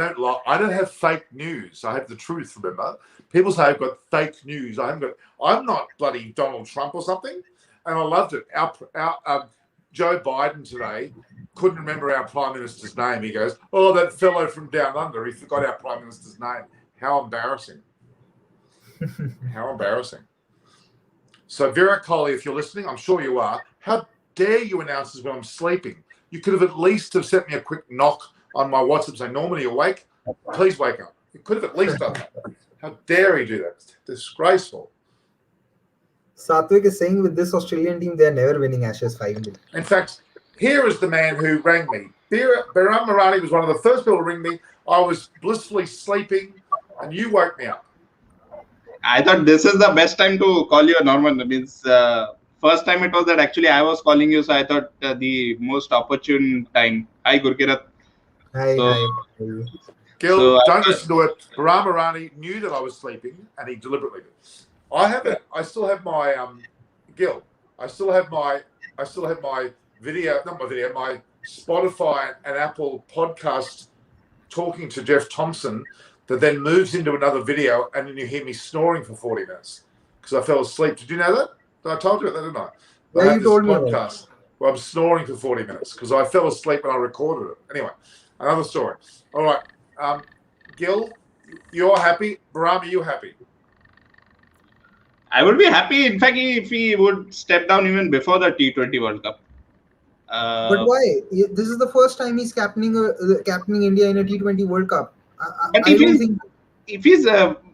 don't have fake news. I have the truth. Remember, people say I've got fake news. I haven't got. I'm not bloody Donald Trump or something. And I loved it. Our Joe Biden today couldn't remember our prime minister's name. He goes, "Oh, that fellow from down under. He forgot our prime minister's name. How embarrassing! How embarrassing!" So Virat Kohli, if you're listening, I'm sure you are. How dare you announce this when I'm sleeping? You could have at least have sent me a quick knock on my WhatsApp saying, "Norman, are you awake? Please wake up." You could have at least done that. How dare he do that? It's disgraceful. Satwik is saying with this Australian team, they are never winning Ashes 5-0. In fact, here is the man who rang me. Virat Marani was one of the first people to ring me. I was blissfully sleeping, and you woke me up. I thought this is the best time to call you, Norman. It means first time it was that actually I was calling you, so I thought the most opportune time. Hi, Gurkirat. Hi, So, hi. Gil, don't listen to it. Virat Marani knew that I was sleeping, and he deliberately did. I still have my Gil. I still have my video, not my video, my Spotify and Apple podcast talking to Jeff Thompson that then moves into another video, and then you hear me snoring for 40 minutes because I fell asleep. Did you know that? I told you that, didn't I? Yeah, I have you this told me about podcast where I'm snoring for 40 minutes because I fell asleep and I recorded it. Anyway, another story. All right. Gil, you're happy. Baram, are you happy? I would be happy, in fact, if he would step down even before the T20 World Cup. But why? This is the first time he's captaining India in a T20 World Cup. But I don't think. if he's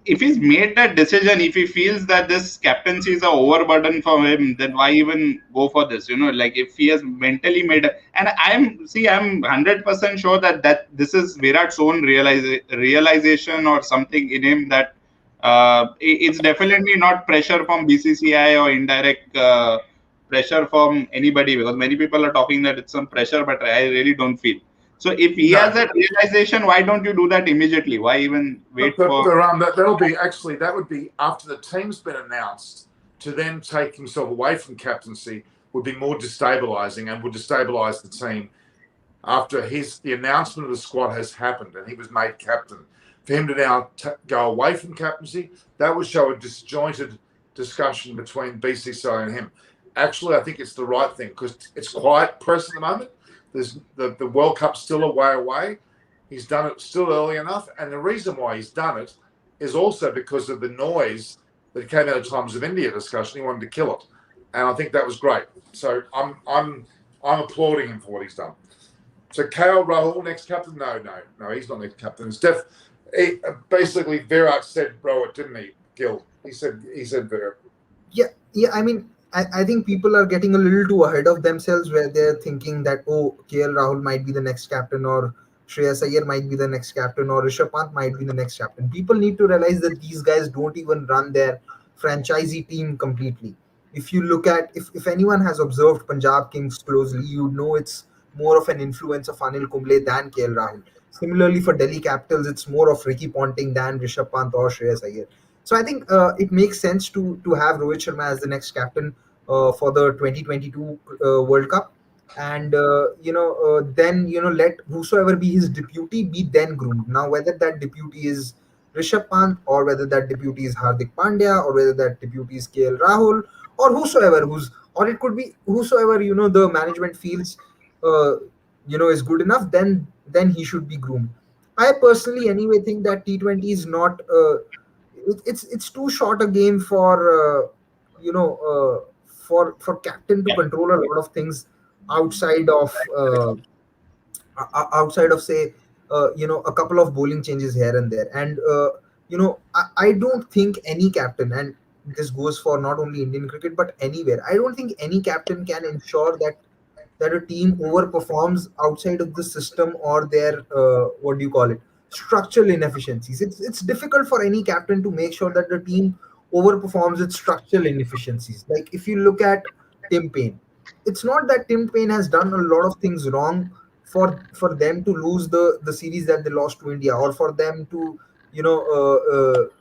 if he's made that decision, if he feels that this captaincy is a overburden for him, then why even go for this? Like if he has mentally made and I'm 100% sure that this is Virat's own realization or something in him, that it's definitely not pressure from BCCI or indirect pressure from anybody, because many people are talking that it's some pressure, but I really don't feel. So if he has that realization, why don't you do that immediately? Why even wait for? That would be after the team's been announced. To then take himself away from captaincy would be more destabilising and would destabilise the team. After the announcement of the squad has happened and he was made captain, for him to now go away from captaincy, that would show a disjointed discussion between BCCI and him. Actually, I think it's the right thing, because it's quiet press at the moment. There's the World Cup's still a way away. He's done it still early enough, and the reason why he's done it is also because of the noise that came out of Times of India discussion. He wanted to kill it, and I think that was great. So I'm applauding him for what he's done. So KL Rahul next captain? No, he's not next captain. It's basically Virat said Rohit, didn't he, Gil? He said Virat. Yeah. I mean, I think people are getting a little too ahead of themselves, where they're thinking that, KL Rahul might be the next captain, or Shreyas Iyer might be the next captain, or Rishabh Pant might be the next captain. People need to realize that these guys don't even run their franchisee team completely. If you look at, if anyone has observed Punjab Kings closely, you know it's more of an influence of Anil Kumble than KL Rahul. Similarly, for Delhi Capitals, it's more of Ricky Ponting than Rishabh Pant or Shreyas Iyer. So I think it makes sense to have Rohit Sharma as the next captain for the 2022 World Cup, and then let whosoever be his deputy be then groomed. Now, whether that deputy is Rishabh Pant, or whether that deputy is Hardik Pandya, or whether that deputy is KL Rahul, or or it could be whosoever the management feels is good enough, then he should be groomed. I personally anyway think that T20 is not. It's too short a game for for captain to control a lot of things outside of say a couple of bowling changes here and there, and I don't think any captain, and this goes for not only Indian cricket but anywhere, I don't think any captain can ensure that a team overperforms outside of the system or their what do you call it, structural inefficiencies. It's difficult for any captain to make sure that the team overperforms its structural inefficiencies. Like if you look at Tim Payne, it's not that Tim Payne has done a lot of things wrong for them to lose the series that they lost to India, or for them to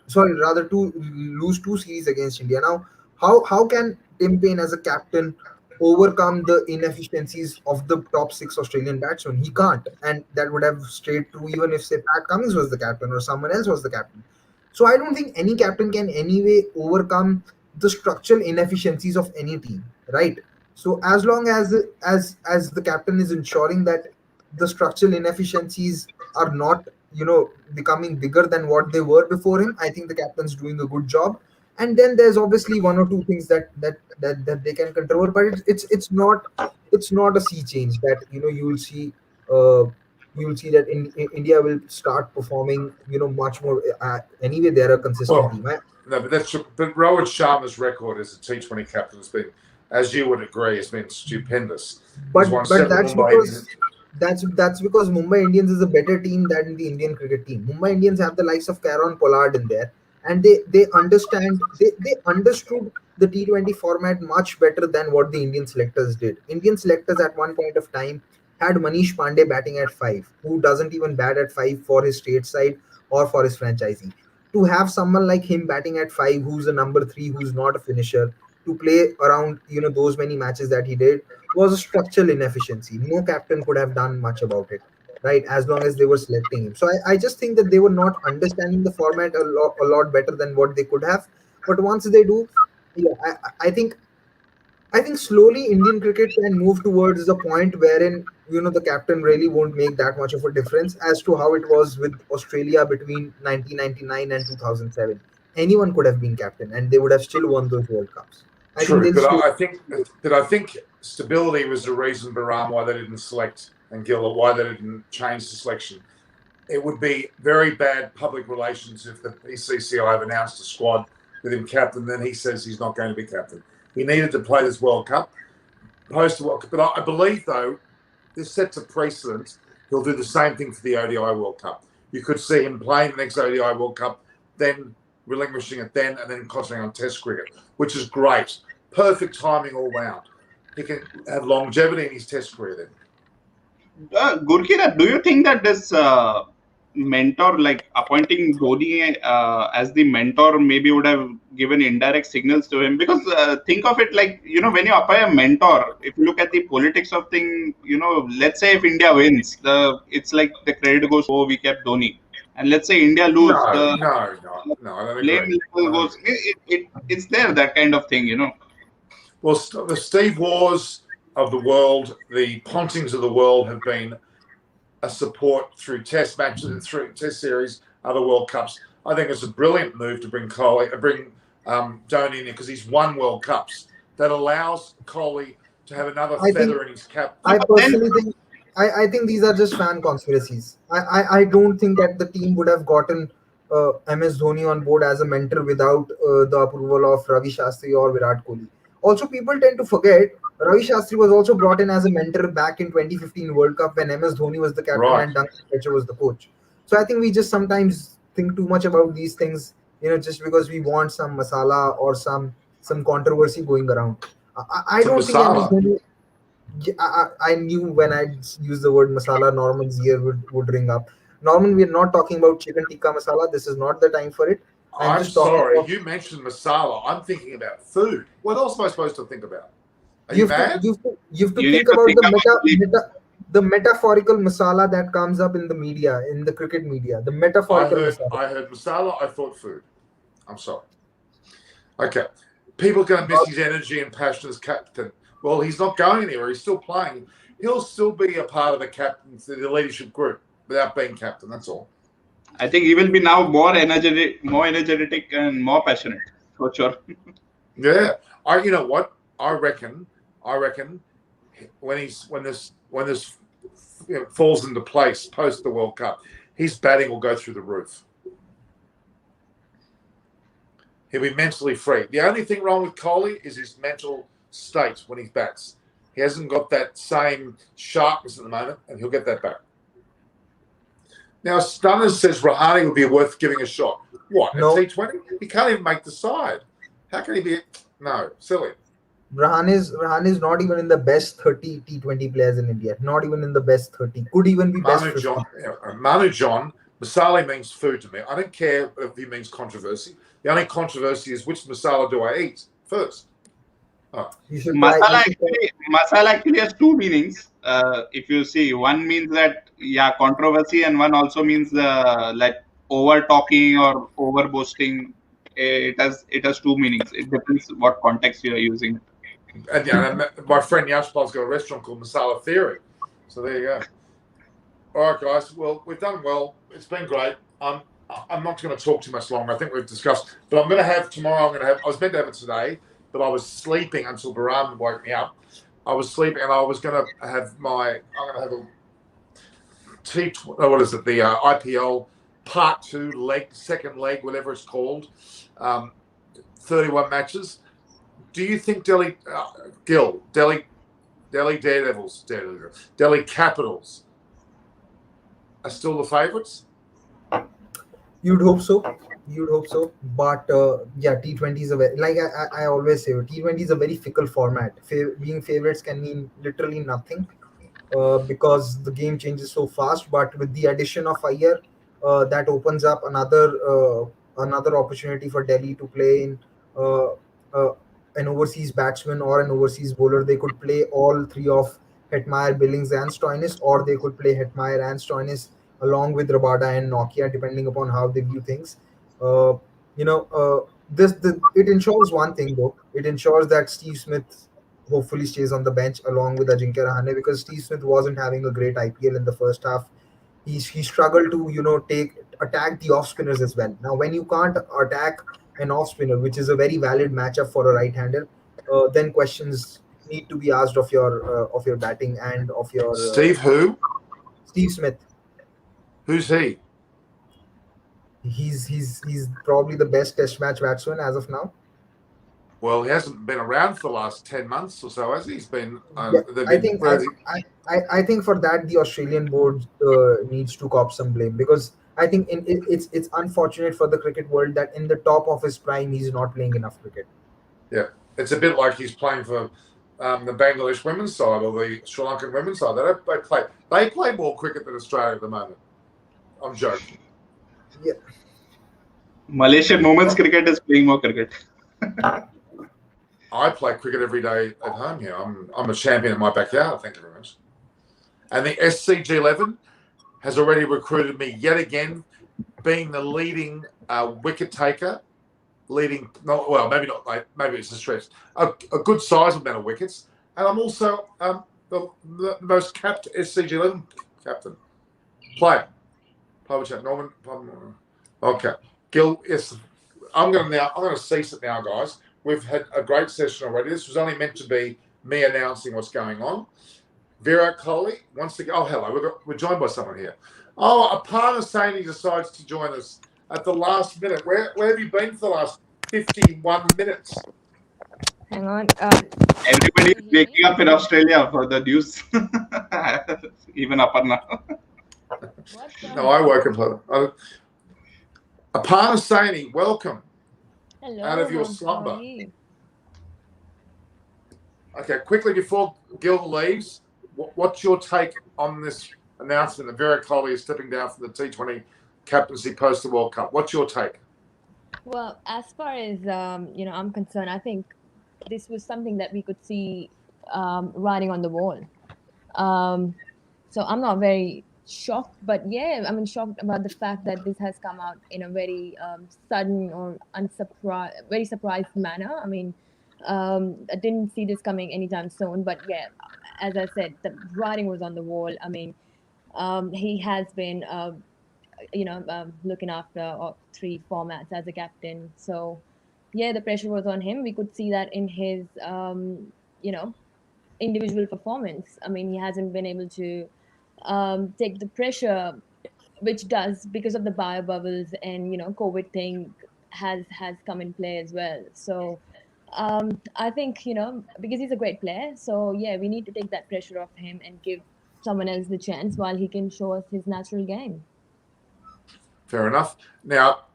sorry, rather to lose two series against India. Now, how can Tim Payne as a captain overcome the inefficiencies of the top six Australian batsmen? He can't, and that would have stayed true even if, say, Pat Cummins was the captain or someone else was the captain. So I don't think any captain can anyway overcome the structural inefficiencies of any team, right? So as long as the captain is ensuring that the structural inefficiencies are not becoming bigger than what they were before him, I think the captain's doing a good job. And then there's obviously one or two things that they can control, but it's not a sea change that you will see that India will start performing much more. Anyway, they're a consistent team. No, but Rohit Sharma's record as a T20 captain has been, as you would agree, has been stupendous. But that's because Mumbai Indians is a better team than the Indian cricket team. Mumbai Indians have the likes of Caron Pollard in there, and they understood the T20 format much better than what the Indian selectors did. Indian selectors at one point of time had Manish Pandey batting at 5, who doesn't even bat at 5 for his state side or for his franchisee. To have someone like him batting at 5, who's a number 3, who's not a finisher, to play around those many matches that he did, was a structural inefficiency. No captain could have done much about it, right? As long as they were selecting him. So I just think that they were not understanding the format a lot better than what they could have. But once they do, yeah, I think slowly Indian cricket can move towards the point wherein the captain really won't make that much of a difference, as to how it was with Australia between 1999 and 2007. Anyone could have been captain, and they would have still won those World Cups. True, but I think stability was the reason, Baram, why they didn't select, and Gil, why they didn't change the selection. it would be very bad public relations if the BCCI have announced a squad with him captain, then he says he's not going to be captain. He needed to play this World Cup, post World Cup. But I believe, though, this sets a precedent. He'll do the same thing for the ODI World Cup. You could see him playing the next ODI World Cup, then relinquishing it then, and then concentrating on Test cricket, which is great. Perfect timing all round. He can have longevity in his Test career then. Gurkira, do you think that this mentor, like appointing Dhoni as the mentor, maybe would have given indirect signals to him? Because think of it like, when you appoint a mentor, if you look at the politics of thing, let's say if India wins, it's like the credit goes, oh, we kept Dhoni. And let's say India lose, No, I don't blame agree. level goes. It's there, that kind of thing, Well, the Steve Wars of the world, the Pontings of the world have been a support through Test matches and through Test series, other World Cups. I think it's a brilliant move to bring Dhoni in because he's won World Cups. That allows Kohli to have another feather in his cap. I personally think I think these are just fan conspiracies. I don't think that the team would have gotten MS Dhoni on board as a mentor without the approval of Ravi Shastri or Virat Kohli. Also, people tend to forget Ravi Shastri was also brought in as a mentor back in 2015 World Cup when MS Dhoni was the captain and Duncan Fletcher was the coach. So I think we just sometimes think too much about these things, just because we want some masala or some controversy going around. I don't think MS Dhoni. I knew when I used the word masala, Norman's ear would ring up. Norman, we're not talking about chicken tikka masala. This is not the time for it. I'm sorry, you mentioned masala. I'm thinking about food. What else am I supposed to think about? Are you mad? You have to think about the metaphorical masala that comes up in the media, in the cricket media. The metaphorical masala. I heard masala, I thought food. I'm sorry. Okay. People are going to miss his energy and passion as captain. Well, he's not going anywhere. He's still playing. He'll still be a part of the leadership group without being captain. That's all. I think he will be now more energetic and more passionate, for sure. Yeah. You know what? I reckon when this falls into place post the World Cup, his batting will go through the roof. He'll be mentally free. The only thing wrong with Kohli is his mental state when he bats. He hasn't got that same sharpness at the moment, and he'll get that back. Now, Stunners says Rahane would be worth giving a shot. What, no. at T20? He can't even make the side. How can he be? No, silly. Rahane is not even in the best 30 T20 players in India. Not even in the best 30. Could even be best 50. Manu John, masala means food to me. I don't care if he means controversy. The only controversy is which masala do I eat first? Oh. Masala actually has two meanings. If you see, one means that controversy, and one also means like over talking or over boasting. It has two meanings. It depends what context you are using. And my friend Yashpal's got a restaurant called Masala Theory. So there you go. All right, guys. Well, we've done well. It's been great. I'm not going to talk too much longer. I think we've discussed. But I'm going to have tomorrow. I was meant to have it today, but I was sleeping until Baram woke me up. I was sleeping, and I was going to have I'm going to have the IPL Part 2 second leg, whatever it's called. 31 matches. Do you think Delhi Capitals are still the favourites? You'd hope so. But T20 is I always say, T20 is a very fickle format. Being favourites can mean literally nothing because the game changes so fast. But with the addition of Iyer, that opens up another opportunity for Delhi to play in an overseas batsman or an overseas bowler. They could play all three of Hetmeyer, Billings, and Stoinis, or they could play Hetmeyer and Stoinis along with Rabada and Nokia, depending upon how they view things. It ensures one thing though. It ensures that Steve Smith hopefully stays on the bench along with Ajinkya Rahane, because Steve Smith wasn't having a great IPL in the first half. He struggled to attack the off spinners as well. Now, when you can't attack an off spinner, which is a very valid matchup for a right-hander, then questions need to be asked of your batting and of your Steve who? Steve Smith. Who's he? He's probably the best Test match batsman as of now. Well, he hasn't been around for the last 10 months or so, has he? He's been. Yeah, I think for that the Australian board needs to cop some blame, because I think it's unfortunate for the cricket world that in the top of his prime he's not playing enough cricket. Yeah, it's a bit like he's playing for the Bangladesh women's side or the Sri Lankan women's side. They play more cricket than Australia at the moment. I'm joking. Yeah. Malaysian women's cricket is playing more cricket. I play cricket every day at home here. I'm a champion in my backyard. Thank you very much. And the SCG11 has already recruited me yet again, being the leading wicket taker. Maybe it's a stretch. A good size amount of wickets, and I'm also the most capped SCG11 captain. Play with chat, Norman. Okay, Gil. Yes, I'm going to cease it now, guys. We've had a great session already. This was only meant to be me announcing what's going on. Virat Kohli wants to go. Oh, hello. We're joined by someone here. Oh, Aparna Saini decides to join us at the last minute. Where have you been for the last 51 minutes? Hang on. Everybody is waking up in Australia for the news. Even Aparna. No, I woke up. Aparna Saini, welcome. Hello. Out of your slumber. Okay, quickly before Gil leaves, what's your take on this announcement that Virat Kohli is stepping down from the T20 captaincy post the World Cup? What's your take? Well, as far as I'm concerned, I think this was something that we could see writing on the wall. So I'm not very shocked, but yeah, I'm shocked about the fact that this has come out in a very sudden or very surprised manner. I mean, I didn't see this coming anytime soon, but yeah, as I said, the writing was on the wall. I mean, he has been, looking after 3 formats as a captain. So yeah, the pressure was on him. We could see that in his, individual performance. I mean, he hasn't been able to take the pressure, which does, because of the bio bubbles and COVID thing has come in play as well. So I think because he's a great player, so yeah, we need to take that pressure off him and give someone else the chance while he can show us his natural game. Fair enough. Now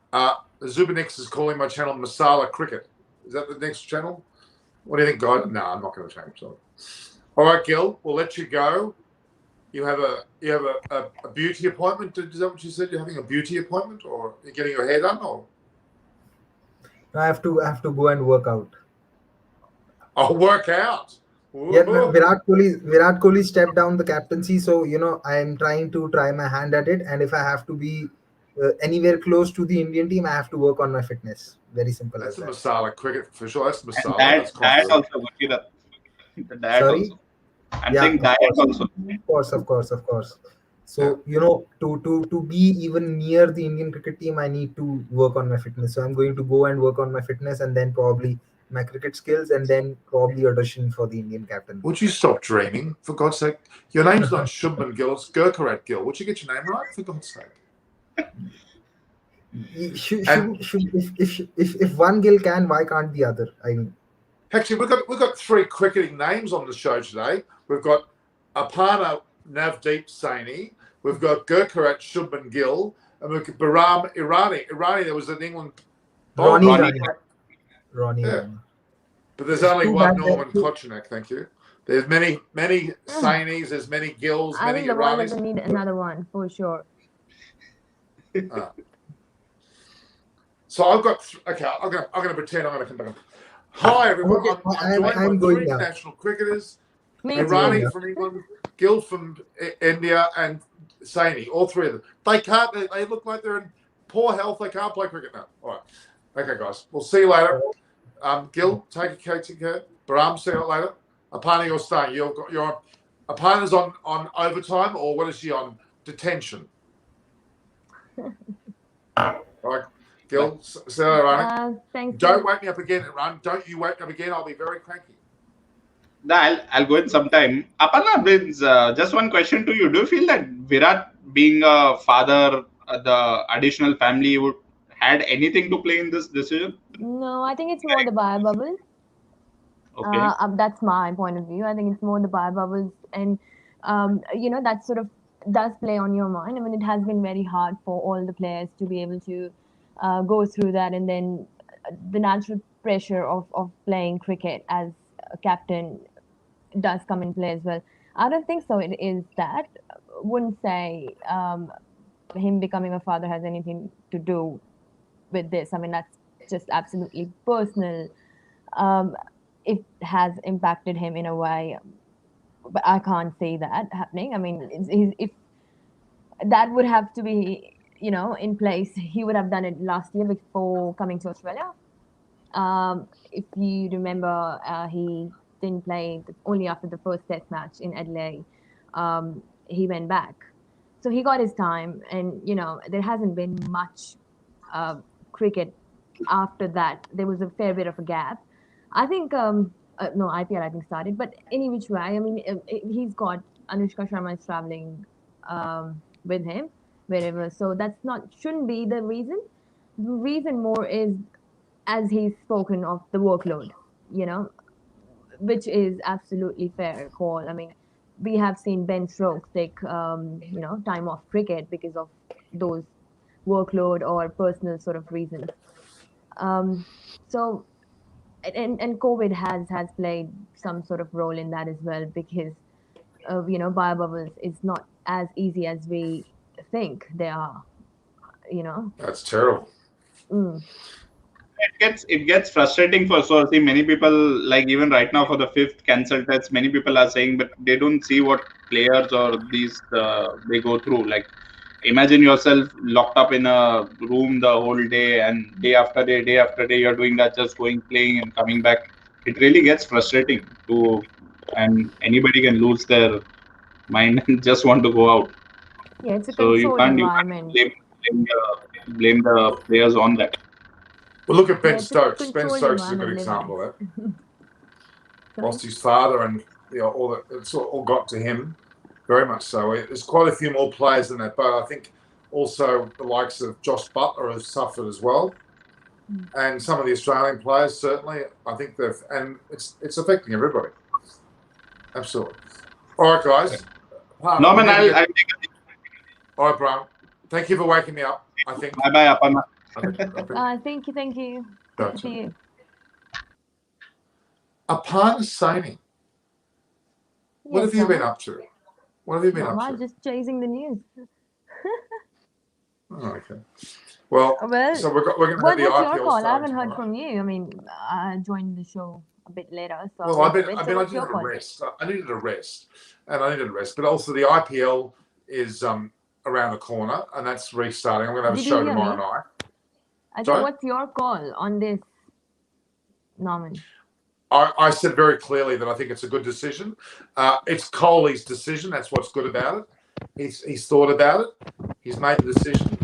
Zubinix is calling my channel Masala Cricket. Is that the next channel? What do you think, guys? No, I'm not going to change. So, all right, Gil, we'll let you go. You have a beauty appointment. Is that what you said? You're having a beauty appointment, or you're getting your hair done, or? I have to go and work out. Oh, work out. Yeah, Virat Kohli stepped down the captaincy, so I am trying my hand at it, and if I have to be anywhere close to the Indian team, I have to work on my fitness. Very simple. That's the Masala Cricket for sure. That's the Masala. And diet also. The diet Sorry? also. I'm saying diet also. Of course. So to be even near the Indian cricket team, I need to work on my fitness. So I'm going to go and work on my fitness, and then probably my cricket skills, and then probably audition for the Indian captain. Would you stop dreaming, for God's sake? Your name's not Shubman Gill, it's Gurkharat Gill. Would you get your name right, for God's sake? If one Gill can, why can't the other? I mean, actually, we've got 3 cricketing names on the show today. We've got Aparna Navdeep Saini, we've got Gurkharat Shubman Gill, and we've got Bahram Irani. There was an England Ronnie. Yeah. But there's only one Norman Kochenek, thank you. There's many Sainis, there's many Gills, I many think the world Iranis. doesn't need another one for sure. So I've got. Okay, I'm going to pretend I'm going to come back. Hi everyone. Okay, I'm joined by 3 going now. international cricketers: Me Irani too. from England, Gill from India, and Saini. All 3 of them. They can't. They look like they're in poor health. They can't play cricket now. All right. Okay, guys. We'll see you later. Gil, take care. Bahram, see you later. Aparna, you're staying. You're Aparna's on overtime, or what is she on? Detention. All right, Gil, see you later, Irani. Thanks. Don't wake me up again, Ron. Don't you wake me up again. I'll be very cranky. No, I'll go in sometime. Aparna, just one question to you. Do you feel that Virat being a father, the additional family would had anything to play in this decision? No, I think it's more the buyer bubble. Okay. That's my point of view. I think it's more the buyer bubbles, and that sort of does play on your mind. I mean, it has been very hard for all the players to be able to go through that, and then the natural pressure of playing cricket as a captain does come in play as well. I don't think so. It is that. Wouldn't say him becoming a father has anything to do with this. I mean, that's just absolutely personal. It has impacted him in a way, but I can't say that happening. I mean, if that would have to be, in place, he would have done it last year before coming to Australia. If you remember, he didn't play only after the first test match in Adelaide. He went back. So he got his time, and, there hasn't been much cricket after that. There was a fair bit of a gap. I think, no, IPL I think started, but any which way, I mean, he's got Anushka Sharma is traveling with him wherever, so shouldn't be the reason. The reason more is, as he's spoken of, the workload, which is absolutely fair call. I mean, we have seen Ben Stokes take time off cricket because of those workload or personal sort of reasons. So and COVID has played some sort of role in that as well, because bio bubbles is not as easy as we think they are. That's terrible. It gets frustrating for see many people, like even right now for the 5th cancelled test, many people are saying, but they don't see what players or these they go through. Like, imagine yourself locked up in a room the whole day, and day after day you're doing that, just going, playing and coming back. It really gets frustrating and anybody can lose their mind and just want to go out. Yeah, it's a So you controlled can't environment. blame the players on that. Well, look at Ben it's a Stokes. Ben controlled Stokes is a good environment example of that. Sorry? Lost his father, and it's all got to him, very much so. There's quite a few more players than that, but I think also the likes of Josh Butler have suffered as well, and some of the Australian players certainly. I think it's affecting everybody. Absolutely. All right, guys. Norman, I'll take all right, Brian. Thank you for waking me up. I think. Bye, Aparna. Thank you. Gotcha. See you. Aparna Saini, what have you been up to? What have you been up to? Just chasing the news. Oh, okay. Well, so we're going to have the IPL. What's your call? I haven't heard from you. I mean, I joined the show a bit later. So well, I needed a rest. I needed a rest, but also the IPL is around the corner, and that's restarting. I'm going to have a show tomorrow night. I said, what's your call on this, Norman? I said very clearly that I think it's a good decision. It's Kohli's decision. That's what's good about it. He's thought about it. He's made the decision.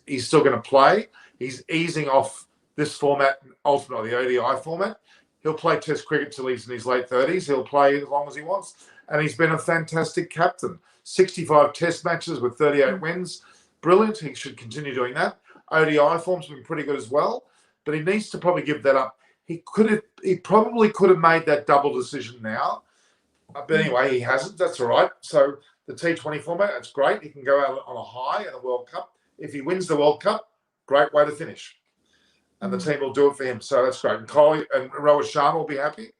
He's still going to play. He's easing off this format, ultimately the ODI format. He'll play Test cricket till he's in his late 30s. He'll play as long as he wants. And he's been a fantastic captain. 65 Test matches with 38 wins. Brilliant. He should continue doing that. ODI form's been pretty good as well. But he needs to probably give that up. He probably could have made that double decision now. But anyway, he hasn't. That's all right. So the T20 format, that's great. He can go out on a high in the World Cup. If he wins the World Cup, great way to finish. And the team will do it for him. So that's great. And Kohli and Rohit Sharma will be happy.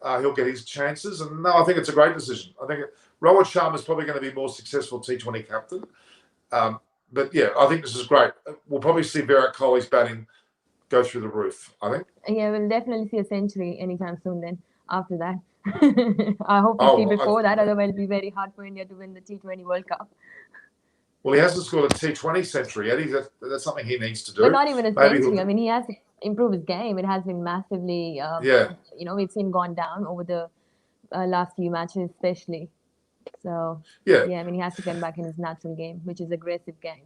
He'll get his chances. And no, I think it's a great decision. I think Rohit Sharma is probably going to be more successful T20 captain. But yeah, I think this is great. We'll probably see Virat Kohli's batting go through the roof, I think. Yeah, we'll definitely see a century anytime soon then, after that. I hope we see before that, otherwise it'll be very hard for India to win the T20 World Cup. Well, he hasn't scored a T20 century yet. That's something he needs to do. But not even a century. I mean, he has to improve his game. It has been massively, we've seen gone down over the last few matches especially. So, I mean, he has to come back in his natural game, which is aggressive game.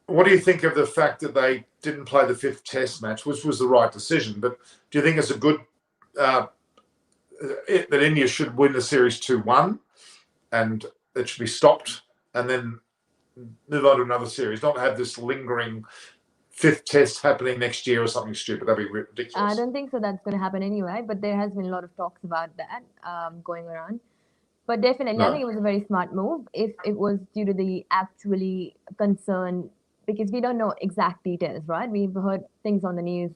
What do you think of the fact that they didn't play the 5th Test match, which was the right decision? But do you think it's a good that India should win the series 2-1 and it should be stopped and then move on to another series, not have this lingering 5th test happening next year or something stupid. That'd be ridiculous. I don't think so that's going to happen anyway, but there has been a lot of talks about that going around. But definitely, I think it was a very smart move if it was due to the actually concern, because we don't know exact details, right? We've heard things on the news.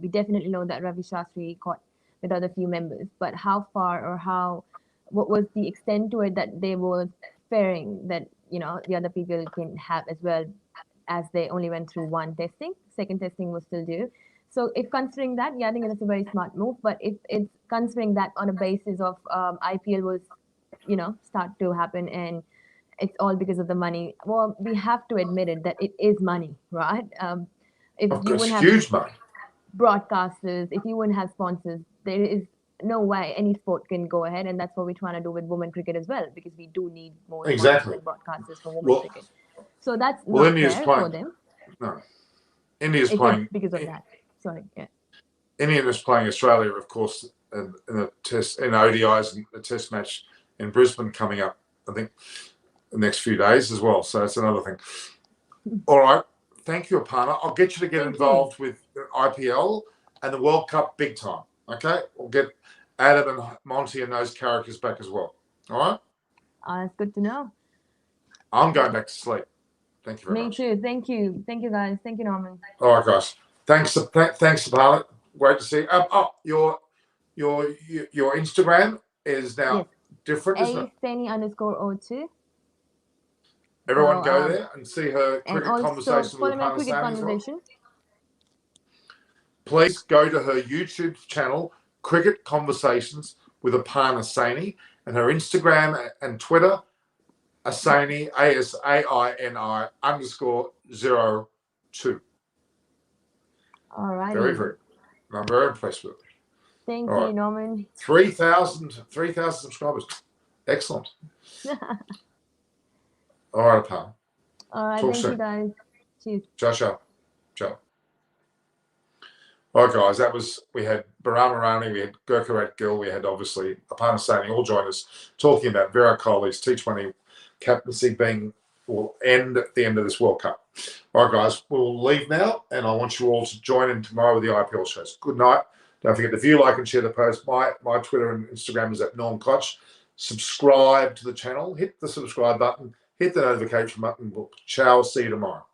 We definitely know that Ravi Shastri caught with other few members, but how far or what was the extent to it that they were fearing that, the other people can have as well, as they only went through one testing, second testing was still due. So if considering that, I think it's a very smart move. But if it's considering that on a basis of IPL was, start to happen and it's all because of the money, well, we have to admit it that it is money, right? If Of you course, wouldn't have huge money. broadcasters, if you wouldn't have sponsors, there is no way any sport can go ahead, and that's what we're trying to do with women cricket as well, because we do need more sponsors and broadcasters for women cricket. So that's not fair for them. No, India's It's playing because of that. Sorry, yeah. India is playing Australia, of course, in a test, in ODIs and a test match in Brisbane coming up, I think, the next few days as well. So that's another thing. All right. Thank you, Aparna. I'll get you to get involved with IPL and the World Cup big time. Okay? We'll get Adam and Monty and those characters back as well. All right? That's good to know. I'm going back to sleep. Thank you very much. Me too. Thank you. Thank you, guys. Thank you, Norman. All right, guys. Thanks, Aparna. Great to see you. Your Instagram is now different, isn't it? @Seni_02. Everyone go there and see her cricket and conversation with Aparna cricket Sani. conversation. Please go to her YouTube channel, Cricket Conversations with Aparna Sani, and her Instagram and Twitter, Asani, ASAINI_02. All right. Very, very. I'm very impressed with it. Thank you, Norman. 3,000 subscribers. Excellent. All right, Aparna. All right. Talk Thank soon. you, guys. Cheers. Ciao. All right, guys, we had Baram Irani, we had Gurkharat Gill, we had obviously Aparna Sani all join us talking about Virat Kohli's T20 captaincy will end at the end of this World Cup. All right, guys, we'll leave now, and I want you all to join in tomorrow with the IPL shows. Good night. Don't forget to view, like, and share the post. My Twitter and Instagram is @NormKoch. Subscribe to the channel. Hit the subscribe button. Hit the notification button. Ciao. See you tomorrow.